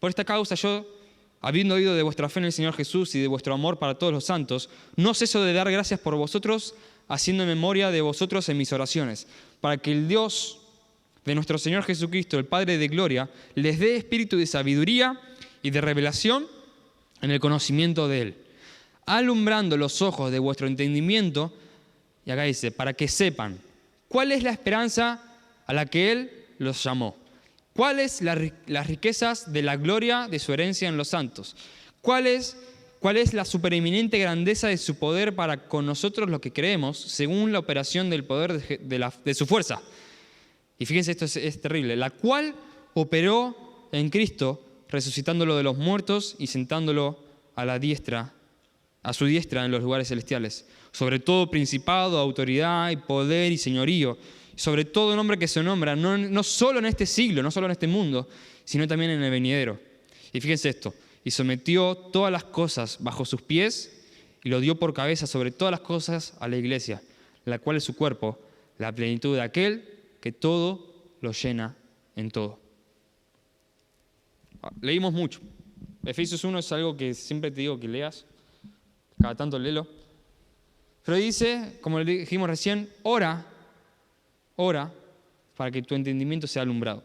Por esta causa yo, habiendo oído de vuestra fe en el Señor Jesús y de vuestro amor para todos los santos, no ceso de dar gracias por vosotros, haciendo memoria de vosotros en mis oraciones, para que el Dios de nuestro Señor Jesucristo, el Padre de gloria, les dé espíritu de sabiduría y de revelación en el conocimiento de Él, alumbrando los ojos de vuestro entendimiento, y acá dice, para que sepan cuál es la esperanza a la que Él los llamó, cuáles las riquezas de la gloria de su herencia en los santos, cuál es la supereminente grandeza de su poder para con nosotros los que creemos, según la operación del poder de su fuerza. Y fíjense, esto es terrible, la cual operó en Cristo, resucitándolo de los muertos y sentándolo a su diestra en los lugares celestiales, sobre todo principado, autoridad y poder y señorío, sobre todo nombre que se nombra, no solo en este siglo, no solo en este mundo, sino también en el venidero. Y fíjense esto, y sometió todas las cosas bajo sus pies y lo dio por cabeza sobre todas las cosas a la iglesia, la cual es su cuerpo, la plenitud de aquel que todo lo llena en todo. Leímos mucho. Efesios 1 es algo que siempre te digo que leas, cada tanto léelo. Pero dice, como le dijimos recién, ora para que tu entendimiento sea alumbrado.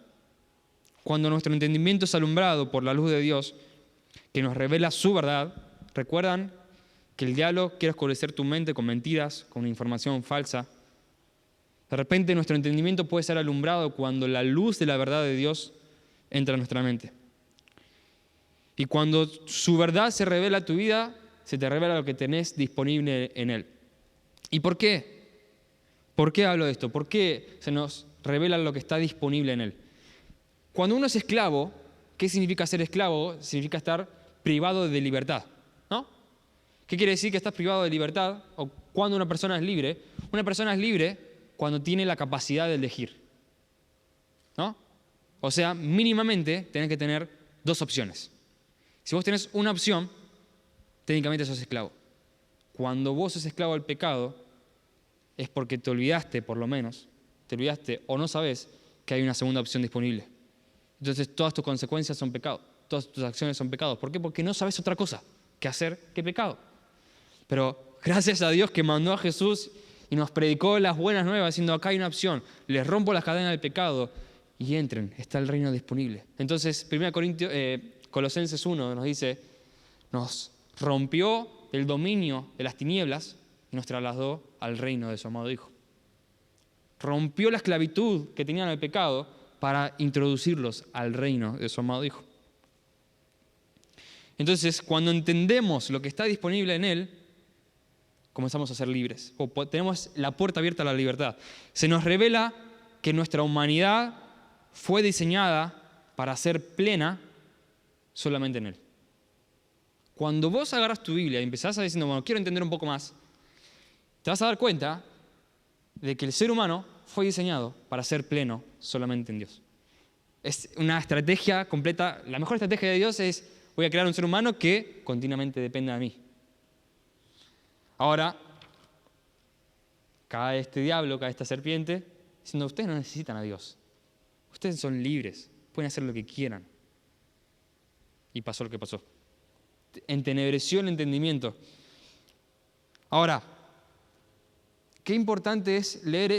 Cuando nuestro entendimiento es alumbrado por la luz de Dios, que nos revela su verdad, recuerdan que el diablo quiere oscurecer tu mente con mentiras, con información falsa. De repente nuestro entendimiento puede ser alumbrado cuando la luz de la verdad de Dios entra en nuestra mente. Y cuando su verdad se revela a tu vida, se te revela lo que tenés disponible en Él. ¿Y por qué? ¿Por qué hablo de esto? ¿Por qué se nos revela lo que está disponible en Él? Cuando uno es esclavo, ¿qué significa ser esclavo? Significa estar privado de libertad, ¿no? ¿Qué quiere decir que estás privado de libertad? O cuando una persona es libre. Una persona es libre cuando tiene la capacidad de elegir, ¿no? O sea, mínimamente tenés que tener dos opciones. Si vos tenés una opción, técnicamente sos esclavo. Cuando vos sos esclavo del pecado, es porque te olvidaste, por lo menos, te olvidaste o no sabés que hay una segunda opción disponible. Entonces todas tus consecuencias son pecado, todas tus acciones son pecados. ¿Por qué? Porque no sabes otra cosa que hacer que pecado. Pero gracias a Dios que mandó a Jesús y nos predicó las buenas nuevas diciendo acá hay una opción, les rompo las cadenas del pecado y entren, está el reino disponible. Entonces 1 Colosenses 1 nos dice, nos rompió el dominio de las tinieblas y nos trasladó al reino de su amado Hijo. Rompió la esclavitud que tenían al pecado para introducirlos al reino de su amado Hijo. Entonces, cuando entendemos lo que está disponible en Él, comenzamos a ser libres. O tenemos la puerta abierta a la libertad. Se nos revela que nuestra humanidad fue diseñada para ser plena solamente en Él. Cuando vos agarras tu Biblia y empezás a decir, bueno, quiero entender un poco más, te vas a dar cuenta de que el ser humano fue diseñado para ser pleno solamente en Dios. Es una estrategia completa. La mejor estrategia de Dios es, voy a crear un ser humano que continuamente dependa de mí. Ahora, cae este diablo, cae esta serpiente, diciendo, ustedes no necesitan a Dios. Ustedes son libres, pueden hacer lo que quieran. Y pasó lo que pasó. Entenebreció el entendimiento. Ahora, qué importante es leer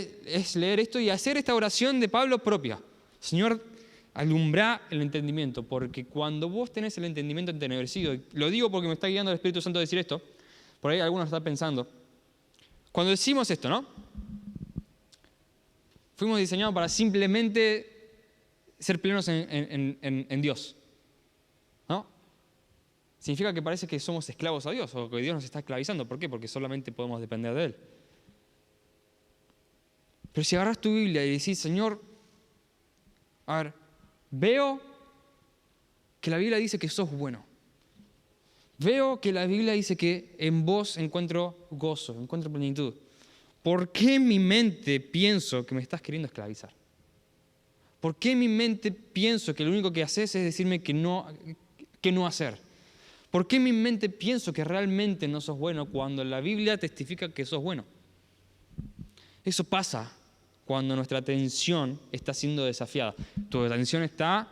esto y hacer esta oración de Pablo propia. Señor, alumbra el entendimiento, porque cuando vos tenés el entendimiento entenebrecido, lo digo porque me está guiando el Espíritu Santo a decir esto, por ahí algunos están pensando, cuando decimos esto, ¿no? Fuimos diseñados para simplemente ser plenos en Dios, ¿no? Significa que parece que somos esclavos a Dios o que Dios nos está esclavizando. ¿Por qué? Porque solamente podemos depender de Él. Pero si agarras tu Biblia y decís, Señor, a ver, veo que la Biblia dice que sos bueno. Veo que la Biblia dice que en vos encuentro gozo, encuentro plenitud. ¿Por qué en mi mente pienso que me estás queriendo esclavizar? ¿Por qué en mi mente pienso que lo único que haces es decirme que no hacer? ¿Por qué en mi mente pienso que realmente no sos bueno cuando la Biblia testifica que sos bueno? Eso pasa cuando nuestra atención está siendo desafiada. Tu atención está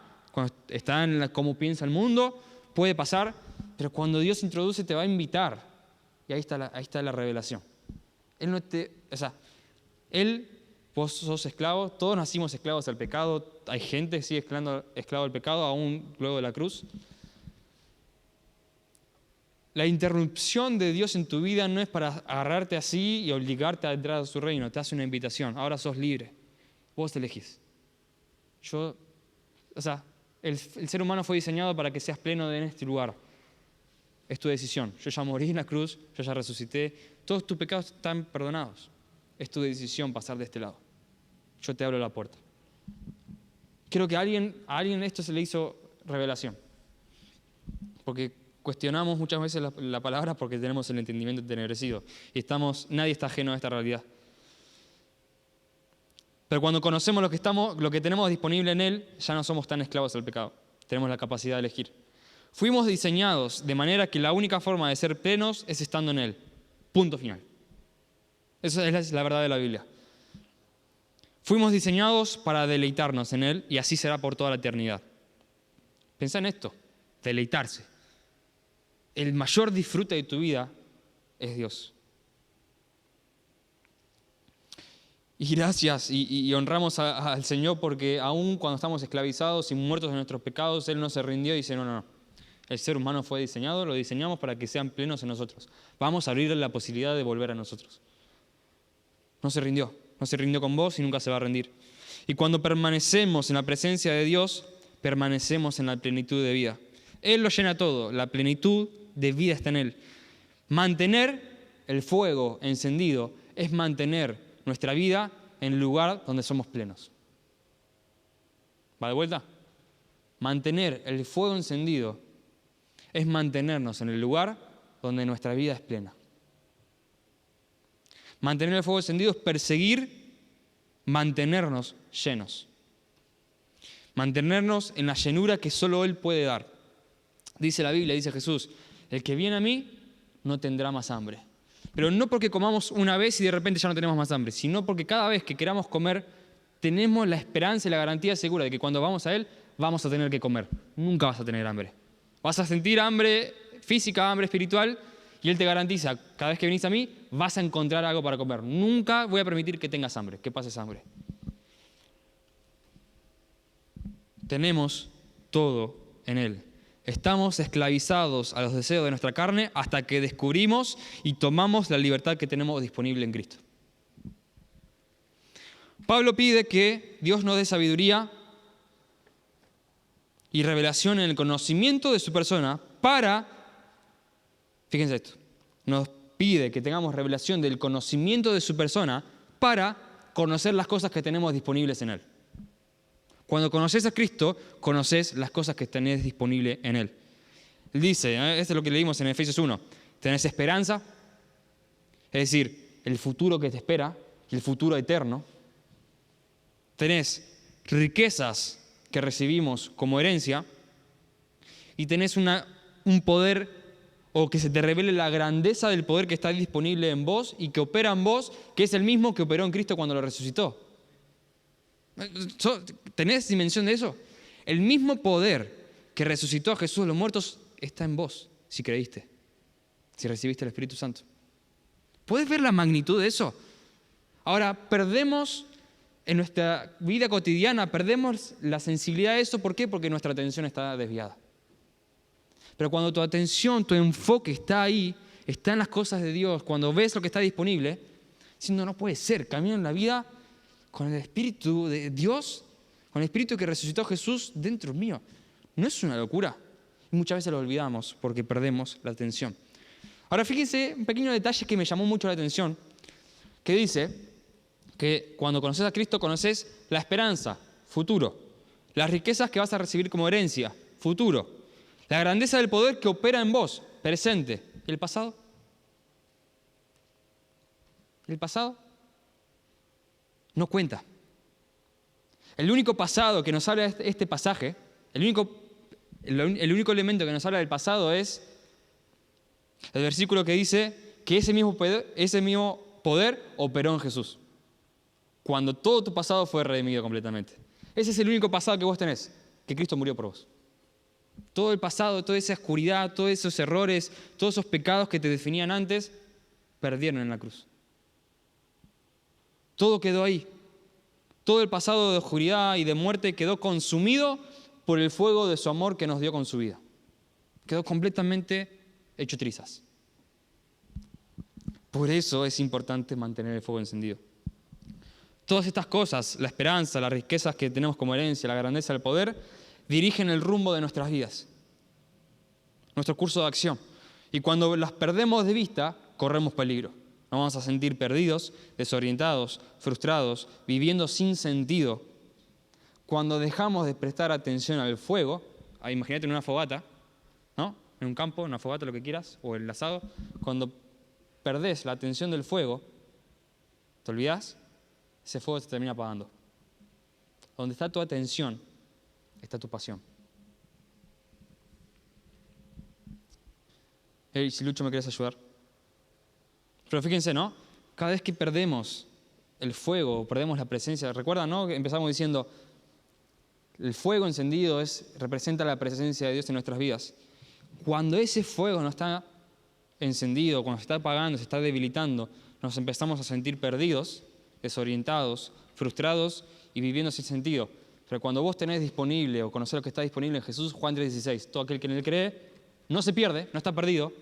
en cómo piensa el mundo, puede pasar, pero cuando Dios introduce te va a invitar. Y ahí está la revelación. Vos sos esclavo, todos nacimos esclavos al pecado, hay gente que sigue esclavo al pecado aún luego de la cruz. La interrupción de Dios en tu vida no es para agarrarte así y obligarte a entrar a su reino, te hace una invitación, ahora sos libre, vos elegís. El ser humano fue diseñado para que seas pleno en este lugar. Es tu decisión. Yo ya morí en la cruz, yo ya resucité, todos tus pecados están perdonados. Es tu decisión pasar de este lado. Yo te abro la puerta. Creo que a alguien esto se le hizo revelación. Porque cuestionamos muchas veces la palabra porque tenemos el entendimiento entenebrecido. Y nadie está ajeno a esta realidad. Pero cuando conocemos lo que tenemos disponible en Él, ya no somos tan esclavos al pecado. Tenemos la capacidad de elegir. Fuimos diseñados de manera que la única forma de ser plenos es estando en Él. Punto final. Esa es la verdad de la Biblia. Fuimos diseñados para deleitarnos en Él y así será por toda la eternidad. Pensá en esto, deleitarse. El mayor disfrute de tu vida es Dios. Y gracias y honramos al Señor porque aún cuando estamos esclavizados y muertos de nuestros pecados, Él no se rindió y dice, no. El ser humano fue diseñado, lo diseñamos para que sean plenos en nosotros. Vamos a abrirle la posibilidad de volver a nosotros. No se rindió con vos y nunca se va a rendir. Y cuando permanecemos en la presencia de Dios, permanecemos en la plenitud de vida. Él lo llena todo, la plenitud de vida está en Él. Mantener el fuego encendido es mantener nuestra vida en el lugar donde somos plenos. ¿Va de vuelta? Mantener el fuego encendido es mantenernos en el lugar donde nuestra vida es plena. Mantener el fuego encendido es perseguir, mantenernos llenos. Mantenernos en la llenura que solo Él puede dar. Dice la Biblia, dice Jesús, el que viene a mí no tendrá más hambre. Pero no porque comamos una vez y de repente ya no tenemos más hambre, sino porque cada vez que queramos comer, tenemos la esperanza y la garantía segura de que cuando vamos a Él, vamos a tener que comer. Nunca vas a tener hambre. Vas a sentir hambre física, hambre espiritual, y Él te garantiza, cada vez que venís a mí, vas a encontrar algo para comer. Nunca voy a permitir que tengas hambre, que pases hambre. Tenemos todo en Él. Estamos esclavizados a los deseos de nuestra carne hasta que descubrimos y tomamos la libertad que tenemos disponible en Cristo. Pablo pide que Dios nos dé sabiduría y revelación en el conocimiento de su persona para, fíjense esto, nos pide que tengamos revelación del conocimiento de su persona para conocer las cosas que tenemos disponibles en Él. Cuando conoces a Cristo, conoces las cosas que tenés disponibles en Él. Él dice, esto es lo que leímos en Efesios 1, tenés esperanza, es decir, el futuro que te espera, el futuro eterno. Tenés riquezas que recibimos como herencia y tenés un poder o que se te revele la grandeza del poder que está disponible en vos y que opera en vos, que es el mismo que operó en Cristo cuando lo resucitó. ¿Tenés dimensión de eso? El mismo poder que resucitó a Jesús de los muertos está en vos, si creíste, si recibiste el Espíritu Santo. ¿Puedes ver la magnitud de eso? Ahora, perdemos en nuestra vida cotidiana, perdemos la sensibilidad de eso. ¿Por qué? Porque nuestra atención está desviada. Pero cuando tu atención, tu enfoque está ahí, está en las cosas de Dios, cuando ves lo que está disponible, diciendo, no puede ser, camino en la vida con el Espíritu de Dios, con el Espíritu que resucitó a Jesús dentro mío. ¿No es una locura? Y muchas veces lo olvidamos porque perdemos la atención. Ahora fíjense un pequeño detalle que me llamó mucho la atención, que dice que cuando conoces a Cristo conoces la esperanza, futuro, las riquezas que vas a recibir como herencia, futuro, la grandeza del poder que opera en vos, presente. ¿Y el pasado? ¿El pasado? No cuenta. El único pasado que nos habla de este pasaje, el único elemento que nos habla del pasado es el versículo que dice que ese mismo poder operó en Jesús, cuando todo tu pasado fue redimido completamente. Ese es el único pasado que vos tenés, que Cristo murió por vos. Todo el pasado, toda esa oscuridad, todos esos errores, todos esos pecados que te definían antes, perdieron en la cruz. Todo quedó ahí. Todo el pasado de oscuridad y de muerte quedó consumido por el fuego de su amor que nos dio con su vida. Quedó completamente hecho trizas. Por eso es importante mantener el fuego encendido. Todas estas cosas, la esperanza, las riquezas que tenemos como herencia, la grandeza del poder, dirigen el rumbo de nuestras vidas, nuestro curso de acción. Y cuando las perdemos de vista, corremos peligro. Nos vamos a sentir perdidos, desorientados, frustrados, viviendo sin sentido. Cuando dejamos de prestar atención al fuego, imagínate en una fogata, ¿no? En un campo, en una fogata, lo que quieras, o el asado, cuando perdés la atención del fuego, ¿te olvidás? Ese fuego se termina apagando. Donde está tu atención, está tu pasión. Hey, si Lucho, ¿me querés ayudar? Pero fíjense, ¿no? Cada vez que perdemos el fuego, perdemos la presencia, ¿recuerdan, no? Que empezamos diciendo, el fuego encendido representa la presencia de Dios en nuestras vidas. Cuando ese fuego no está encendido, cuando se está apagando, se está debilitando, nos empezamos a sentir perdidos, desorientados, frustrados y viviendo sin sentido. Pero cuando vos tenés disponible o conocés lo que está disponible en Jesús, Juan 3:16, todo aquel que en él cree, no se pierde, no está perdido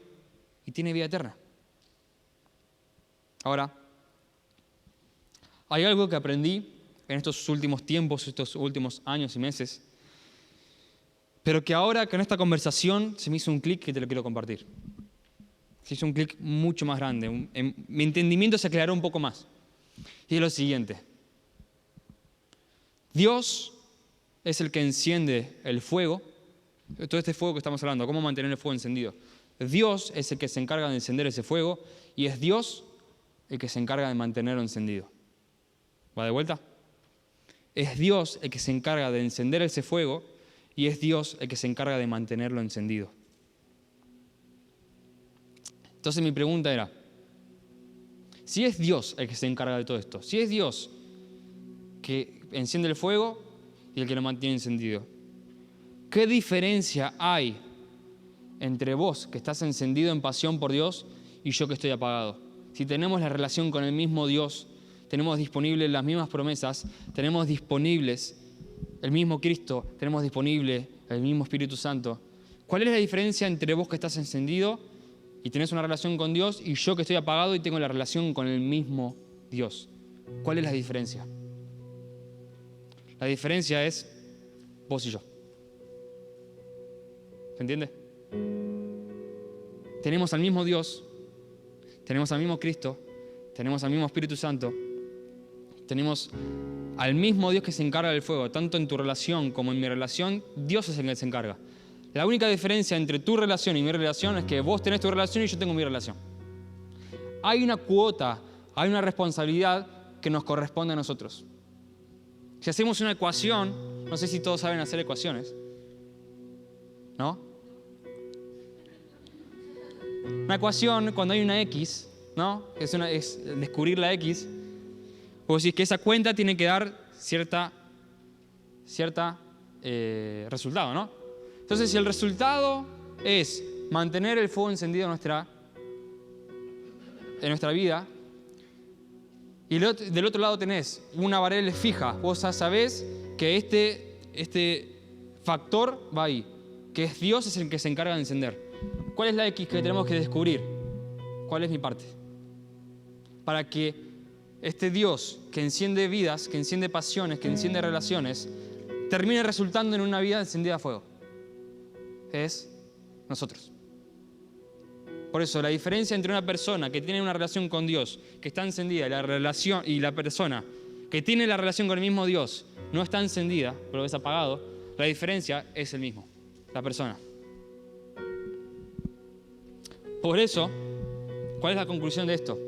y tiene vida eterna. Ahora, hay algo que aprendí en estos últimos tiempos, estos últimos años y meses, pero que ahora con esta conversación se me hizo un clic que te lo quiero compartir. Se hizo un clic mucho más grande. Mi entendimiento se aclaró un poco más. Y es lo siguiente. Dios es el que enciende el fuego. Todo este fuego que estamos hablando, cómo mantener el fuego encendido. Dios es el que se encarga de encender ese fuego y es Dios el que se encarga de mantenerlo encendido. ¿Va de vuelta? Es Dios el que se encarga de encender ese fuego y es Dios el que se encarga de mantenerlo encendido. Entonces mi pregunta era, si es Dios el que se encarga de todo esto, si es Dios que enciende el fuego y el que lo mantiene encendido, ¿qué diferencia hay entre vos que estás encendido en pasión por Dios y yo que estoy apagado? Si tenemos la relación con el mismo Dios, tenemos disponibles las mismas promesas, tenemos disponibles el mismo Cristo, tenemos disponible el mismo Espíritu Santo, ¿cuál es la diferencia entre vos que estás encendido y tenés una relación con Dios y yo que estoy apagado y tengo la relación con el mismo Dios? ¿Cuál es la diferencia? La diferencia es vos y yo. ¿Se entiende? Tenemos al mismo Dios, tenemos al mismo Cristo, tenemos al mismo Espíritu Santo, tenemos al mismo Dios que se encarga del fuego, tanto en tu relación como en mi relación, Dios es el que se encarga. La única diferencia entre tu relación y mi relación es que vos tenés tu relación y yo tengo mi relación. Hay una cuota, hay una responsabilidad que nos corresponde a nosotros. Si hacemos una ecuación, no sé si todos saben hacer ecuaciones, ¿no? Una ecuación, cuando hay una X, ¿no? Es descubrir la X, vos decís que esa cuenta tiene que dar cierta resultado, ¿no? Entonces, si el resultado es mantener el fuego encendido en nuestra vida, y del otro lado tenés una variable fija, vos ya sabés que este factor va ahí, que es Dios es el que se encarga de encender. ¿Cuál es la X que tenemos que descubrir? ¿Cuál es mi parte? Para que este Dios que enciende vidas, que enciende pasiones, que enciende relaciones, termine resultando en una vida encendida a fuego. Es nosotros. Por eso la diferencia entre una persona que tiene una relación con Dios, que está encendida, y la persona que tiene la relación con el mismo Dios no está encendida, pero es apagado, la diferencia es el mismo, la persona. Por eso, ¿cuál es la conclusión de esto?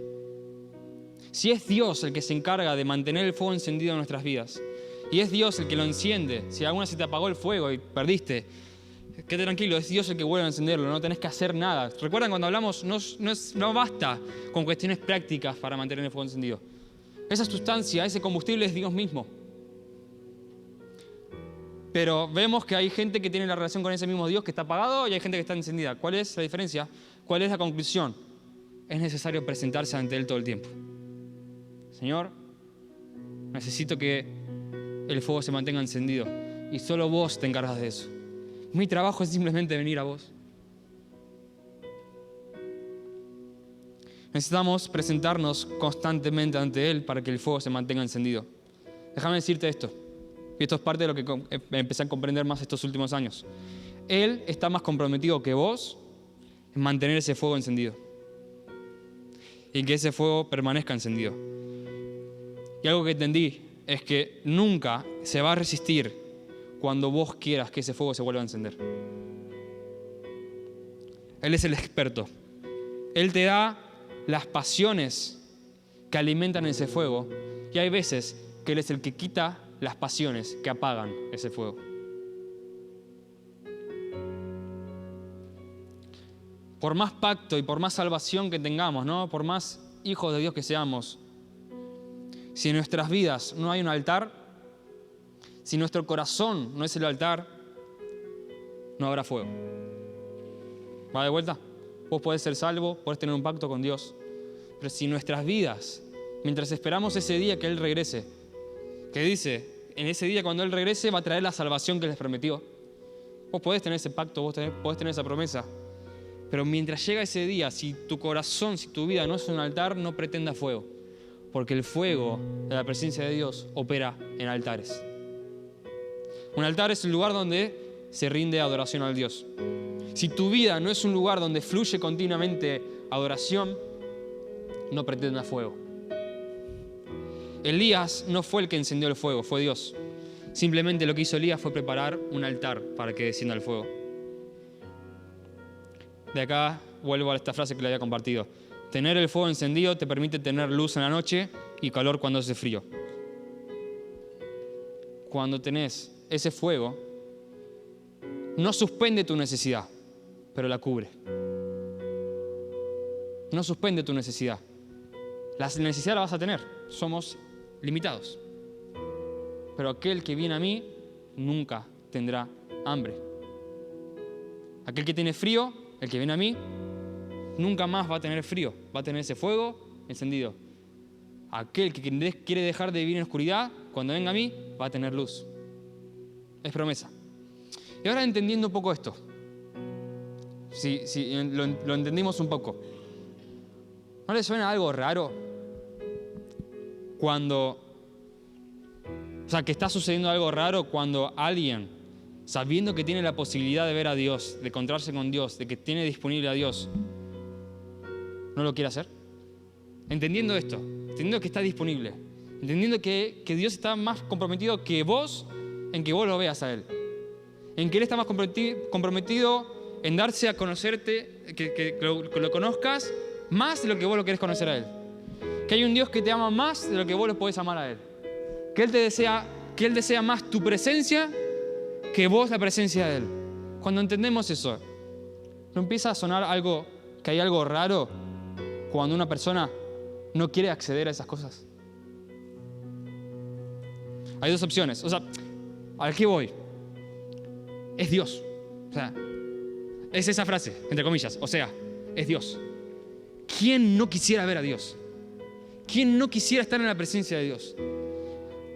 Si es Dios el que se encarga de mantener el fuego encendido en nuestras vidas, y es Dios el que lo enciende, si alguna se te apagó el fuego y perdiste, quédate tranquilo, es Dios el que vuelve a encenderlo, no tenés que hacer nada. ¿Recuerdan cuando hablamos? No basta con cuestiones prácticas para mantener el fuego encendido. Esa sustancia, ese combustible es Dios mismo. Pero vemos que hay gente que tiene la relación con ese mismo Dios que está apagado y hay gente que está encendida. ¿Cuál es la diferencia? ¿Cuál es la conclusión? Es necesario presentarse ante Él todo el tiempo. Señor, necesito que el fuego se mantenga encendido y solo vos te encargas de eso. Mi trabajo es simplemente venir a vos. Necesitamos presentarnos constantemente ante Él para que el fuego se mantenga encendido. Déjame decirte esto, y esto es parte de lo que empecé a comprender más estos últimos años. Él está más comprometido que vos en mantener ese fuego encendido y que ese fuego permanezca encendido. Y algo que entendí es que nunca se va a resistir cuando vos quieras que ese fuego se vuelva a encender. Él es el experto. Él te da las pasiones que alimentan ese fuego y hay veces que Él es el que quita las pasiones que apagan ese fuego. por más pacto y por más salvación que tengamos, ¿no? Por más hijos de Dios que seamos, si en nuestras vidas no hay un altar, si nuestro corazón no es el altar, no habrá fuego. ¿Va de vuelta? Vos podés ser salvo, podés tener un pacto con Dios, pero si nuestras vidas, mientras esperamos ese día que Él regrese, que dice, en ese día cuando Él regrese va a traer la salvación que les prometió. Vos podés tener ese pacto, podés tener esa promesa, pero mientras llega ese día, si tu corazón, si tu vida no es un altar, no pretenda fuego, porque el fuego de la presencia de Dios opera en altares. Un altar es el lugar donde se rinde adoración al Dios. Si tu vida no es un lugar donde fluye continuamente adoración, no pretenda fuego. Elías no fue el que encendió el fuego, fue Dios. Simplemente lo que hizo Elías fue preparar un altar para que descienda el fuego. De acá vuelvo a esta frase que le había compartido. Tener el fuego encendido te permite tener luz en la noche y calor cuando hace frío. Cuando tenés ese fuego, no suspende tu necesidad, pero la cubre. No suspende tu necesidad. La necesidad la vas a tener. Somos limitados. Pero aquel que viene a mí nunca tendrá hambre. Aquel que tiene frío, el que viene a mí, nunca más va a tener frío. Va a tener ese fuego encendido. Aquel que quiere dejar de vivir en oscuridad, cuando venga a mí, va a tener luz. Es promesa. Y ahora entendiendo un poco esto, si lo entendimos un poco, ¿no le suena algo raro que está sucediendo algo raro cuando alguien, sabiendo que tiene la posibilidad de ver a Dios, de encontrarse con Dios, de que tiene disponible a Dios, no lo quiere hacer? Entendiendo esto, entendiendo que está disponible, entendiendo que Dios está más comprometido que vos en que vos lo veas a Él, en que Él está más comprometido en darse a conocerte, que lo conozcas más de lo que vos lo querés conocer a Él. Que hay un Dios que te ama más de lo que vos lo podés amar a Él. Que Él desea más tu presencia que vos la presencia de Él. Cuando entendemos eso, ¿no empieza a sonar que hay algo raro cuando una persona no quiere acceder a esas cosas? Hay dos opciones. ¿A qué voy? Es Dios. Es esa frase, entre comillas. Es Dios. ¿Quién no quisiera ver a Dios? ¿Quién no quisiera estar en la presencia de Dios?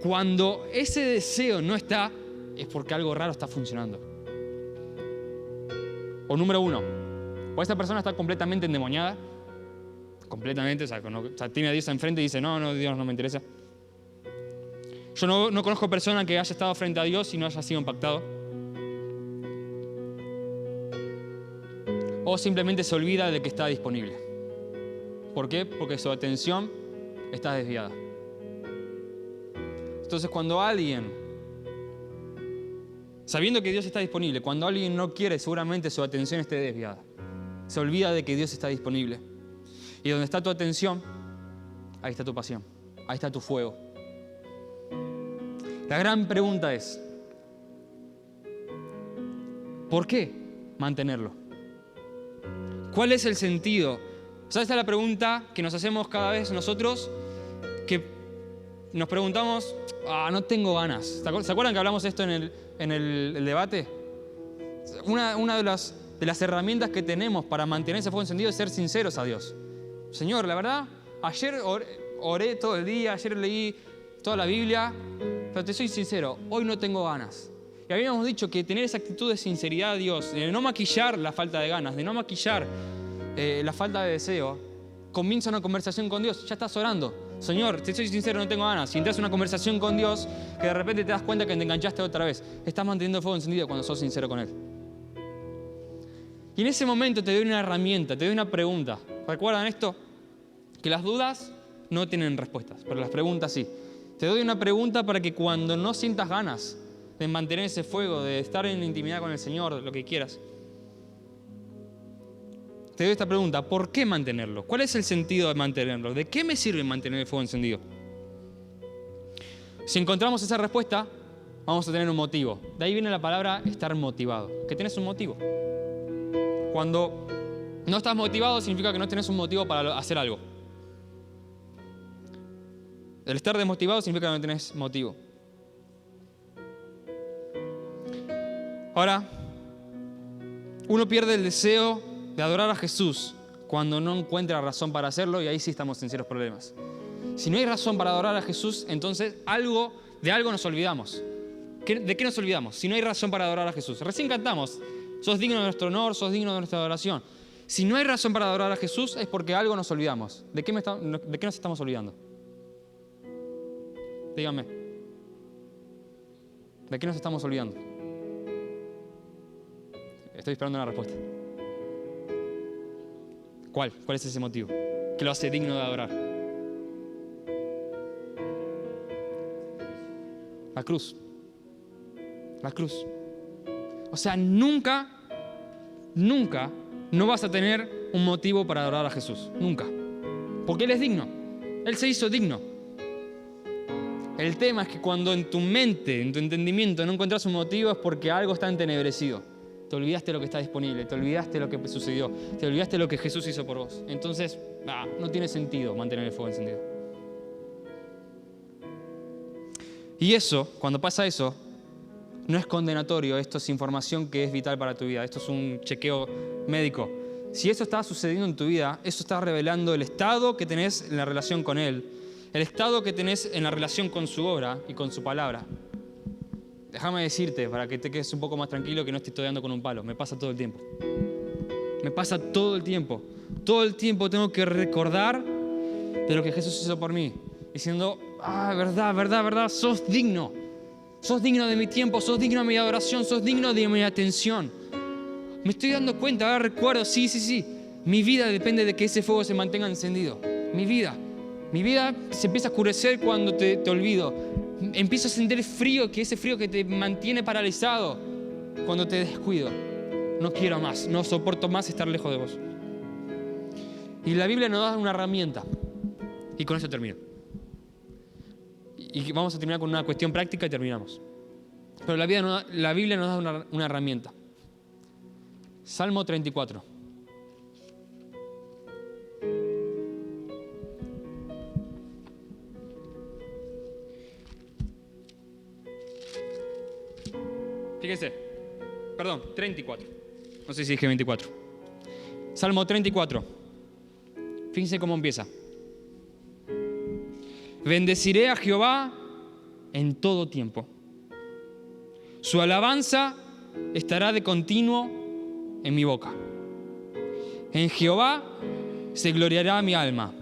Cuando ese deseo no está, es porque algo raro está funcionando. O número uno, o esta persona está completamente endemoniada, completamente, tiene a Dios enfrente y dice, no, Dios no me interesa. Yo no conozco persona que haya estado frente a Dios y no haya sido impactado. O simplemente se olvida de que está disponible. ¿Por qué? Porque su atención está desviada. Entonces, cuando alguien, sabiendo que Dios está disponible, cuando alguien no quiere, seguramente su atención esté desviada. Se olvida de que Dios está disponible. Y donde está tu atención, ahí está tu pasión, ahí está tu fuego. La gran pregunta es, ¿por qué mantenerlo? ¿Cuál es el sentido? Esta es la pregunta que nos hacemos cada vez nosotros, que nos preguntamos, no tengo ganas. ¿Se acuerdan que hablamos esto en el debate? Una de las herramientas que tenemos para mantener ese fuego encendido es ser sinceros a Dios. Señor, la verdad, ayer oré todo el día, ayer leí toda la Biblia, pero te soy sincero, hoy no tengo ganas. Y habíamos dicho que tener esa actitud de sinceridad a Dios, de no maquillar la falta de ganas, de no maquillar la falta de deseo, comienza una conversación con Dios. Ya estás orando. Señor, te soy sincero, no tengo ganas. Y entras en una conversación con Dios que de repente te das cuenta que te enganchaste otra vez. Estás manteniendo el fuego encendido cuando sos sincero con Él. Y en ese momento te doy una herramienta, te doy una pregunta. ¿Recuerdan esto? Que las dudas no tienen respuestas, pero las preguntas sí. Te doy una pregunta para que cuando no sientas ganas de mantener ese fuego, de estar en intimidad con el Señor, lo que quieras, te doy esta pregunta: ¿por qué mantenerlo? ¿Cuál es el sentido de mantenerlo? ¿De qué me sirve mantener el fuego encendido? Si encontramos esa respuesta, vamos a tener un motivo. De ahí viene la palabra estar motivado, que tenés un motivo. Cuando No estás motivado significa que no tenés un motivo para hacer algo. El estar desmotivado significa que no tenés motivo. Ahora, uno pierde el deseo de adorar a Jesús cuando no encuentra razón para hacerlo, y ahí sí estamos en serios problemas. Si no hay razón para adorar a Jesús, entonces de algo nos olvidamos. ¿De qué nos olvidamos? Si no hay razón para adorar a Jesús. Recién cantamos, sos digno de nuestro honor, sos digno de nuestra adoración. Si no hay razón para adorar a Jesús, es porque algo nos olvidamos. ¿De qué nos estamos olvidando? Díganme. ¿De qué nos estamos olvidando? Estoy esperando una respuesta. ¿Cuál? ¿Cuál es ese motivo que lo hace digno de adorar? La cruz. La cruz. O sea, nunca no vas a tener un motivo para adorar a Jesús. Nunca. Porque Él es digno. Él se hizo digno. El tema es que cuando en tu mente, en tu entendimiento, no encuentras un motivo, es porque algo está entenebrecido. Te olvidaste de lo que está disponible, te olvidaste de lo que sucedió, te olvidaste de lo que Jesús hizo por vos. Entonces, no tiene sentido mantener el fuego encendido. Y eso, cuando pasa eso, no es condenatorio, esto es información que es vital para tu vida, esto es un chequeo médico. Si eso está sucediendo en tu vida, eso está revelando el estado que tenés en la relación con Él, el estado que tenés en la relación con su obra y con su palabra. Déjame decirte, para que te quedes un poco más tranquilo, que no te estoy dando con un palo. Me pasa todo el tiempo. Me pasa todo el tiempo. Todo el tiempo tengo que recordar de lo que Jesús hizo por mí. Diciendo, verdad, sos digno. Sos digno de mi tiempo, sos digno de mi adoración, sos digno de mi atención. Me estoy dando cuenta, ahora recuerdo, sí. Mi vida depende de que ese fuego se mantenga encendido. Mi vida se empieza a oscurecer cuando te olvido. Empiezo a sentir frío, que ese frío que te mantiene paralizado cuando te descuido. No quiero más, no soporto más estar lejos de vos. Y la Biblia nos da una herramienta. Y con eso termino. Y vamos a terminar con una cuestión práctica y terminamos. Pero la Biblia nos da una herramienta. Salmo 34. Fíjense, 34. No sé si dije 24. Salmo 34. Fíjense cómo empieza. Bendeciré a Jehová en todo tiempo. Su alabanza estará de continuo en mi boca. En Jehová se gloriará mi alma.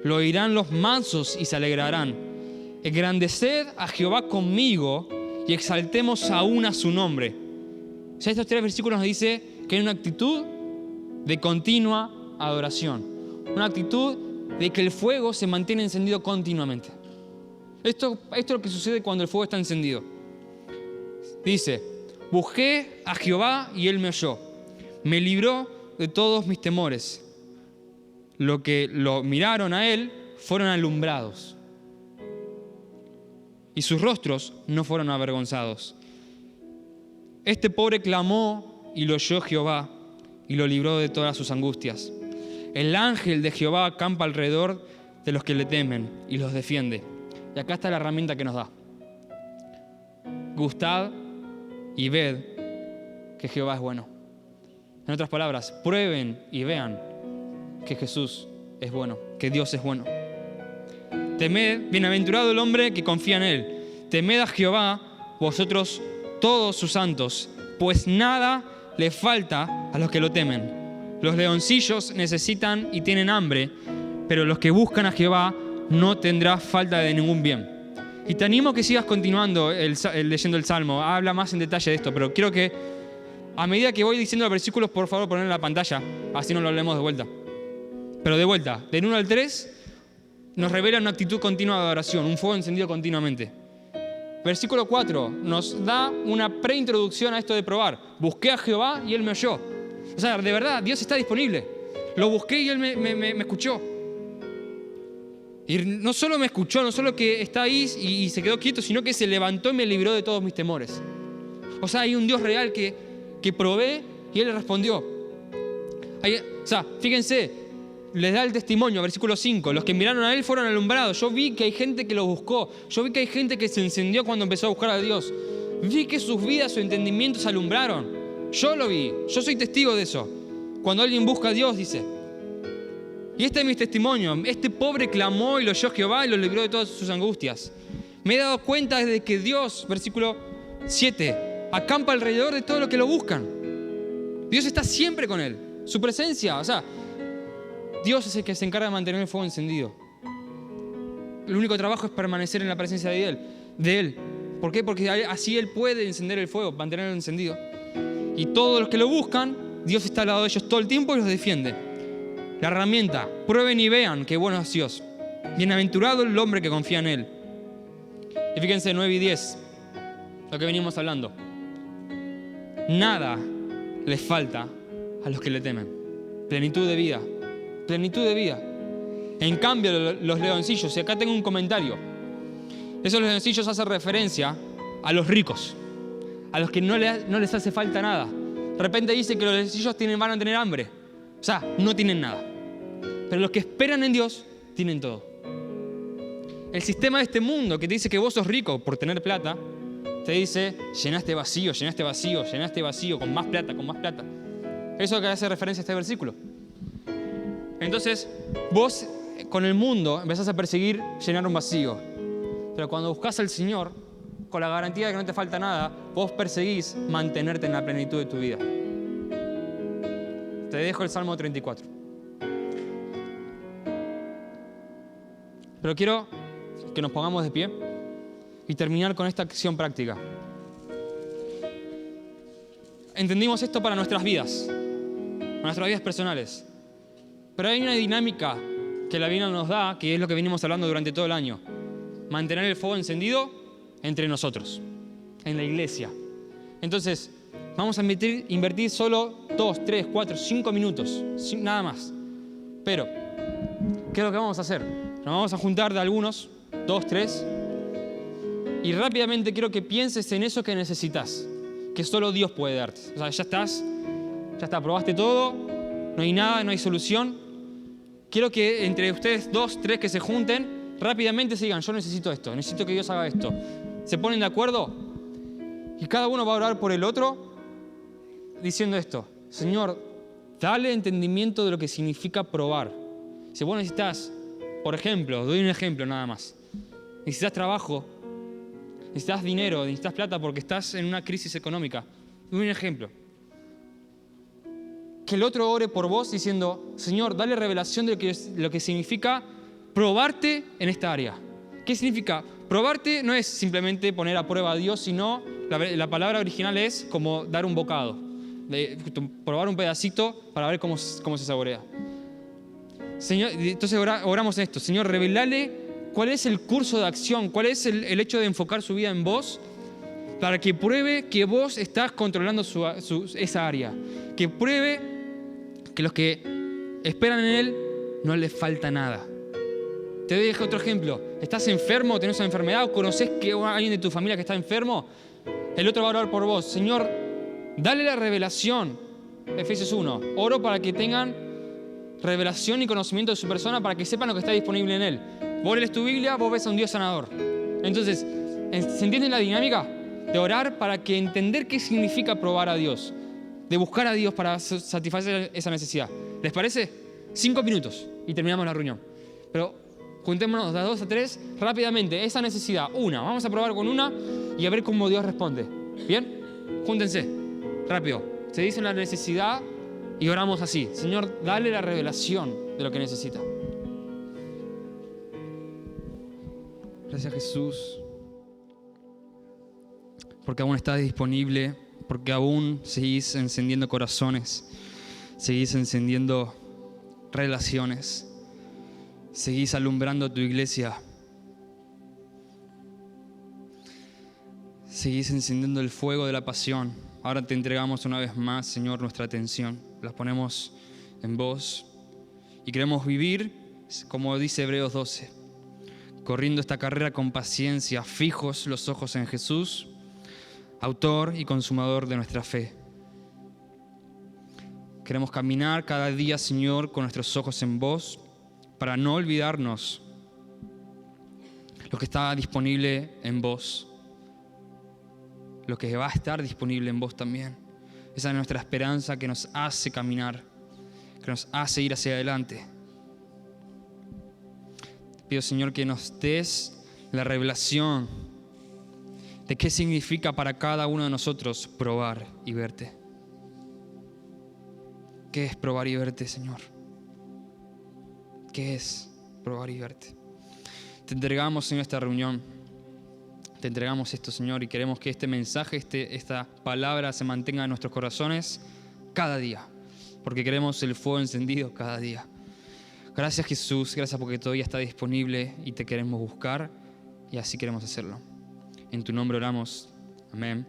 Lo oirán los mansos y se alegrarán. Engrandeced a Jehová conmigo y exaltemos aún a su nombre. O sea, estos 3 versículos nos dice que hay una actitud de continua adoración. Una actitud de que el fuego se mantiene encendido continuamente. Esto es lo que sucede cuando el fuego está encendido. Dice, busqué a Jehová y Él me oyó. Me libró de todos mis temores. Los que lo miraron a Él fueron alumbrados. Y sus rostros no fueron avergonzados. Este pobre clamó y lo oyó Jehová y lo libró de todas sus angustias. El ángel de Jehová acampa alrededor de los que le temen y los defiende. Y acá está la herramienta que nos da. Gustad y ved que Jehová es bueno. En otras palabras, prueben y vean que Jesús es bueno, que Dios es bueno. Temed, bienaventurado el hombre que confía en Él. Temed a Jehová, vosotros todos sus santos, pues nada le falta a los que lo temen. Los leoncillos necesitan y tienen hambre, pero los que buscan a Jehová no tendrá falta de ningún bien. Y te animo a que sigas continuando leyendo el Salmo. Habla más en detalle de esto, pero quiero que a medida que voy diciendo los versículos, por favor, ponedlo en la pantalla, así no lo hablemos de vuelta. Pero de vuelta, del 1 al 3, nos revela una actitud continua de adoración, un fuego encendido continuamente. Versículo 4 nos da una preintroducción a esto de probar. Busqué a Jehová y Él me oyó. O sea, de verdad, Dios está disponible. Lo busqué y Él me escuchó. Y no solo me escuchó, no solo que está ahí y se quedó quieto, sino que se levantó y me libró de todos mis temores. O sea, hay un Dios real que probé y Él le respondió. sea, fíjense, les da el testimonio, versículo 5. Los que miraron a él fueron alumbrados. Yo vi que hay gente que lo buscó. Yo vi que hay gente que se encendió cuando empezó a buscar a Dios. Vi que sus vidas, su entendimiento se alumbraron. Yo lo vi. Yo soy testigo de eso. Cuando alguien busca a Dios, dice. Y este es mi testimonio. Este pobre clamó y lo oyó Jehová y lo libró de todas sus angustias. Me he dado cuenta de que Dios, versículo 7, acampa alrededor de todo lo que lo buscan. Dios está siempre con él. Su presencia, o sea, Dios es el que se encarga de mantener el fuego encendido. El único trabajo es permanecer en la presencia de Él. ¿Por qué? Porque así Él puede encender el fuego, mantenerlo encendido. Y todos los que lo buscan, Dios está al lado de ellos todo el tiempo y los defiende. La herramienta, prueben y vean qué bueno es Dios. Bienaventurado el hombre que confía en Él. Y fíjense 9 y 10, lo que venimos hablando. Nada les falta a los que le temen. Plenitud de vida. Plenitud de vida. En cambio, los leoncillos, y acá tengo un comentario. Esos leoncillos hacen referencia a los ricos, a los que no les hace falta nada. De repente dice que los leoncillos van a tener hambre. O sea, no tienen nada. Pero los que esperan en Dios, tienen todo. El sistema de este mundo que te dice que vos sos rico por tener plata, te dice, llenaste vacío, llenaste vacío, llenaste vacío, con más plata, con más plata. Eso es lo que hace referencia a este versículo. Entonces, vos con el mundo empezás a perseguir llenar un vacío. Pero cuando buscas al Señor, con la garantía de que no te falta nada, vos perseguís mantenerte en la plenitud de tu vida. Te dejo el Salmo 34. Pero quiero que nos pongamos de pie y terminar con esta acción práctica. Entendimos esto para nuestras vidas personales. Pero hay una dinámica que la Biblia nos da, que es lo que venimos hablando durante todo el año. Mantener el fuego encendido entre nosotros, en la iglesia. Entonces, vamos a invertir solo 2, 3, 4, 5 minutos, nada más. Pero, ¿qué es lo que vamos a hacer? Nos vamos a juntar de algunos, 2, 3, y rápidamente quiero que pienses en eso que necesitas, que solo Dios puede darte. O sea, ya está, probaste todo, no hay nada, no hay solución. Quiero que entre ustedes 2, 3 que se junten, rápidamente se digan, yo necesito esto, necesito que Dios haga esto. ¿Se ponen de acuerdo? Y cada uno va a orar por el otro diciendo esto: Señor, dale entendimiento de lo que significa probar. Si vos necesitas, por ejemplo, doy un ejemplo nada más, necesitas trabajo, necesitas dinero, necesitas plata porque estás en una crisis económica, doy un ejemplo. Que el otro ore por vos diciendo, Señor, dale revelación de lo que significa probarte en esta área. ¿Qué significa? Probarte no es simplemente poner a prueba a Dios, sino la palabra original es como dar un bocado, probar un pedacito para ver cómo se saborea. Señor, entonces oramos en esto: Señor, revelale cuál es el curso de acción, cuál es el hecho de enfocar su vida en vos, para que pruebe que vos estás controlando esa área, que pruebe que los que esperan en Él no les falta nada. Te dejo otro ejemplo. ¿Estás enfermo? ¿Tenés una enfermedad? ¿O conoces que alguien de tu familia que está enfermo? El otro va a orar por vos. Señor, dale la revelación. Efesios 1. Oro para que tengan revelación y conocimiento de su persona, para que sepan lo que está disponible en Él. Vos lees tu Biblia, vos ves a un Dios sanador. Entonces, ¿se entiende la dinámica? De orar para que entender qué significa probar a Dios, de buscar a Dios para satisfacer esa necesidad. ¿Les parece? 5 minutos y terminamos la reunión. Pero juntémonos de 2 a 3 rápidamente. Esa necesidad, vamos a probar con una y a ver cómo Dios responde. ¿Bien? Júntense, rápido. Se dice la necesidad y oramos así: Señor, dale la revelación de lo que necesita. Gracias, Jesús, porque aún estás disponible, porque aún seguís encendiendo corazones, seguís encendiendo relaciones, seguís alumbrando tu iglesia, seguís encendiendo el fuego de la pasión. Ahora te entregamos una vez más, Señor, nuestra atención, las ponemos en vos y queremos vivir, como dice Hebreos 12, corriendo esta carrera con paciencia, fijos los ojos en Jesús, autor y consumador de nuestra fe. Queremos caminar cada día, Señor, con nuestros ojos en vos, para no olvidarnos lo que está disponible en vos, lo que va a estar disponible en vos también. Esa es nuestra esperanza que nos hace caminar, que nos hace ir hacia adelante. Te pido, Señor, que nos des la revelación de qué significa para cada uno de nosotros probar y verte. ¿Qué es probar y verte, Señor? ¿Qué es probar y verte? Te entregamos en esta reunión. Te entregamos esto, Señor, y queremos que este mensaje, esta palabra se mantenga en nuestros corazones cada día, porque queremos el fuego encendido cada día. Gracias, Jesús, gracias porque todavía está disponible y te queremos buscar y así queremos hacerlo. En tu nombre oramos. Amén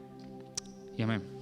y amén.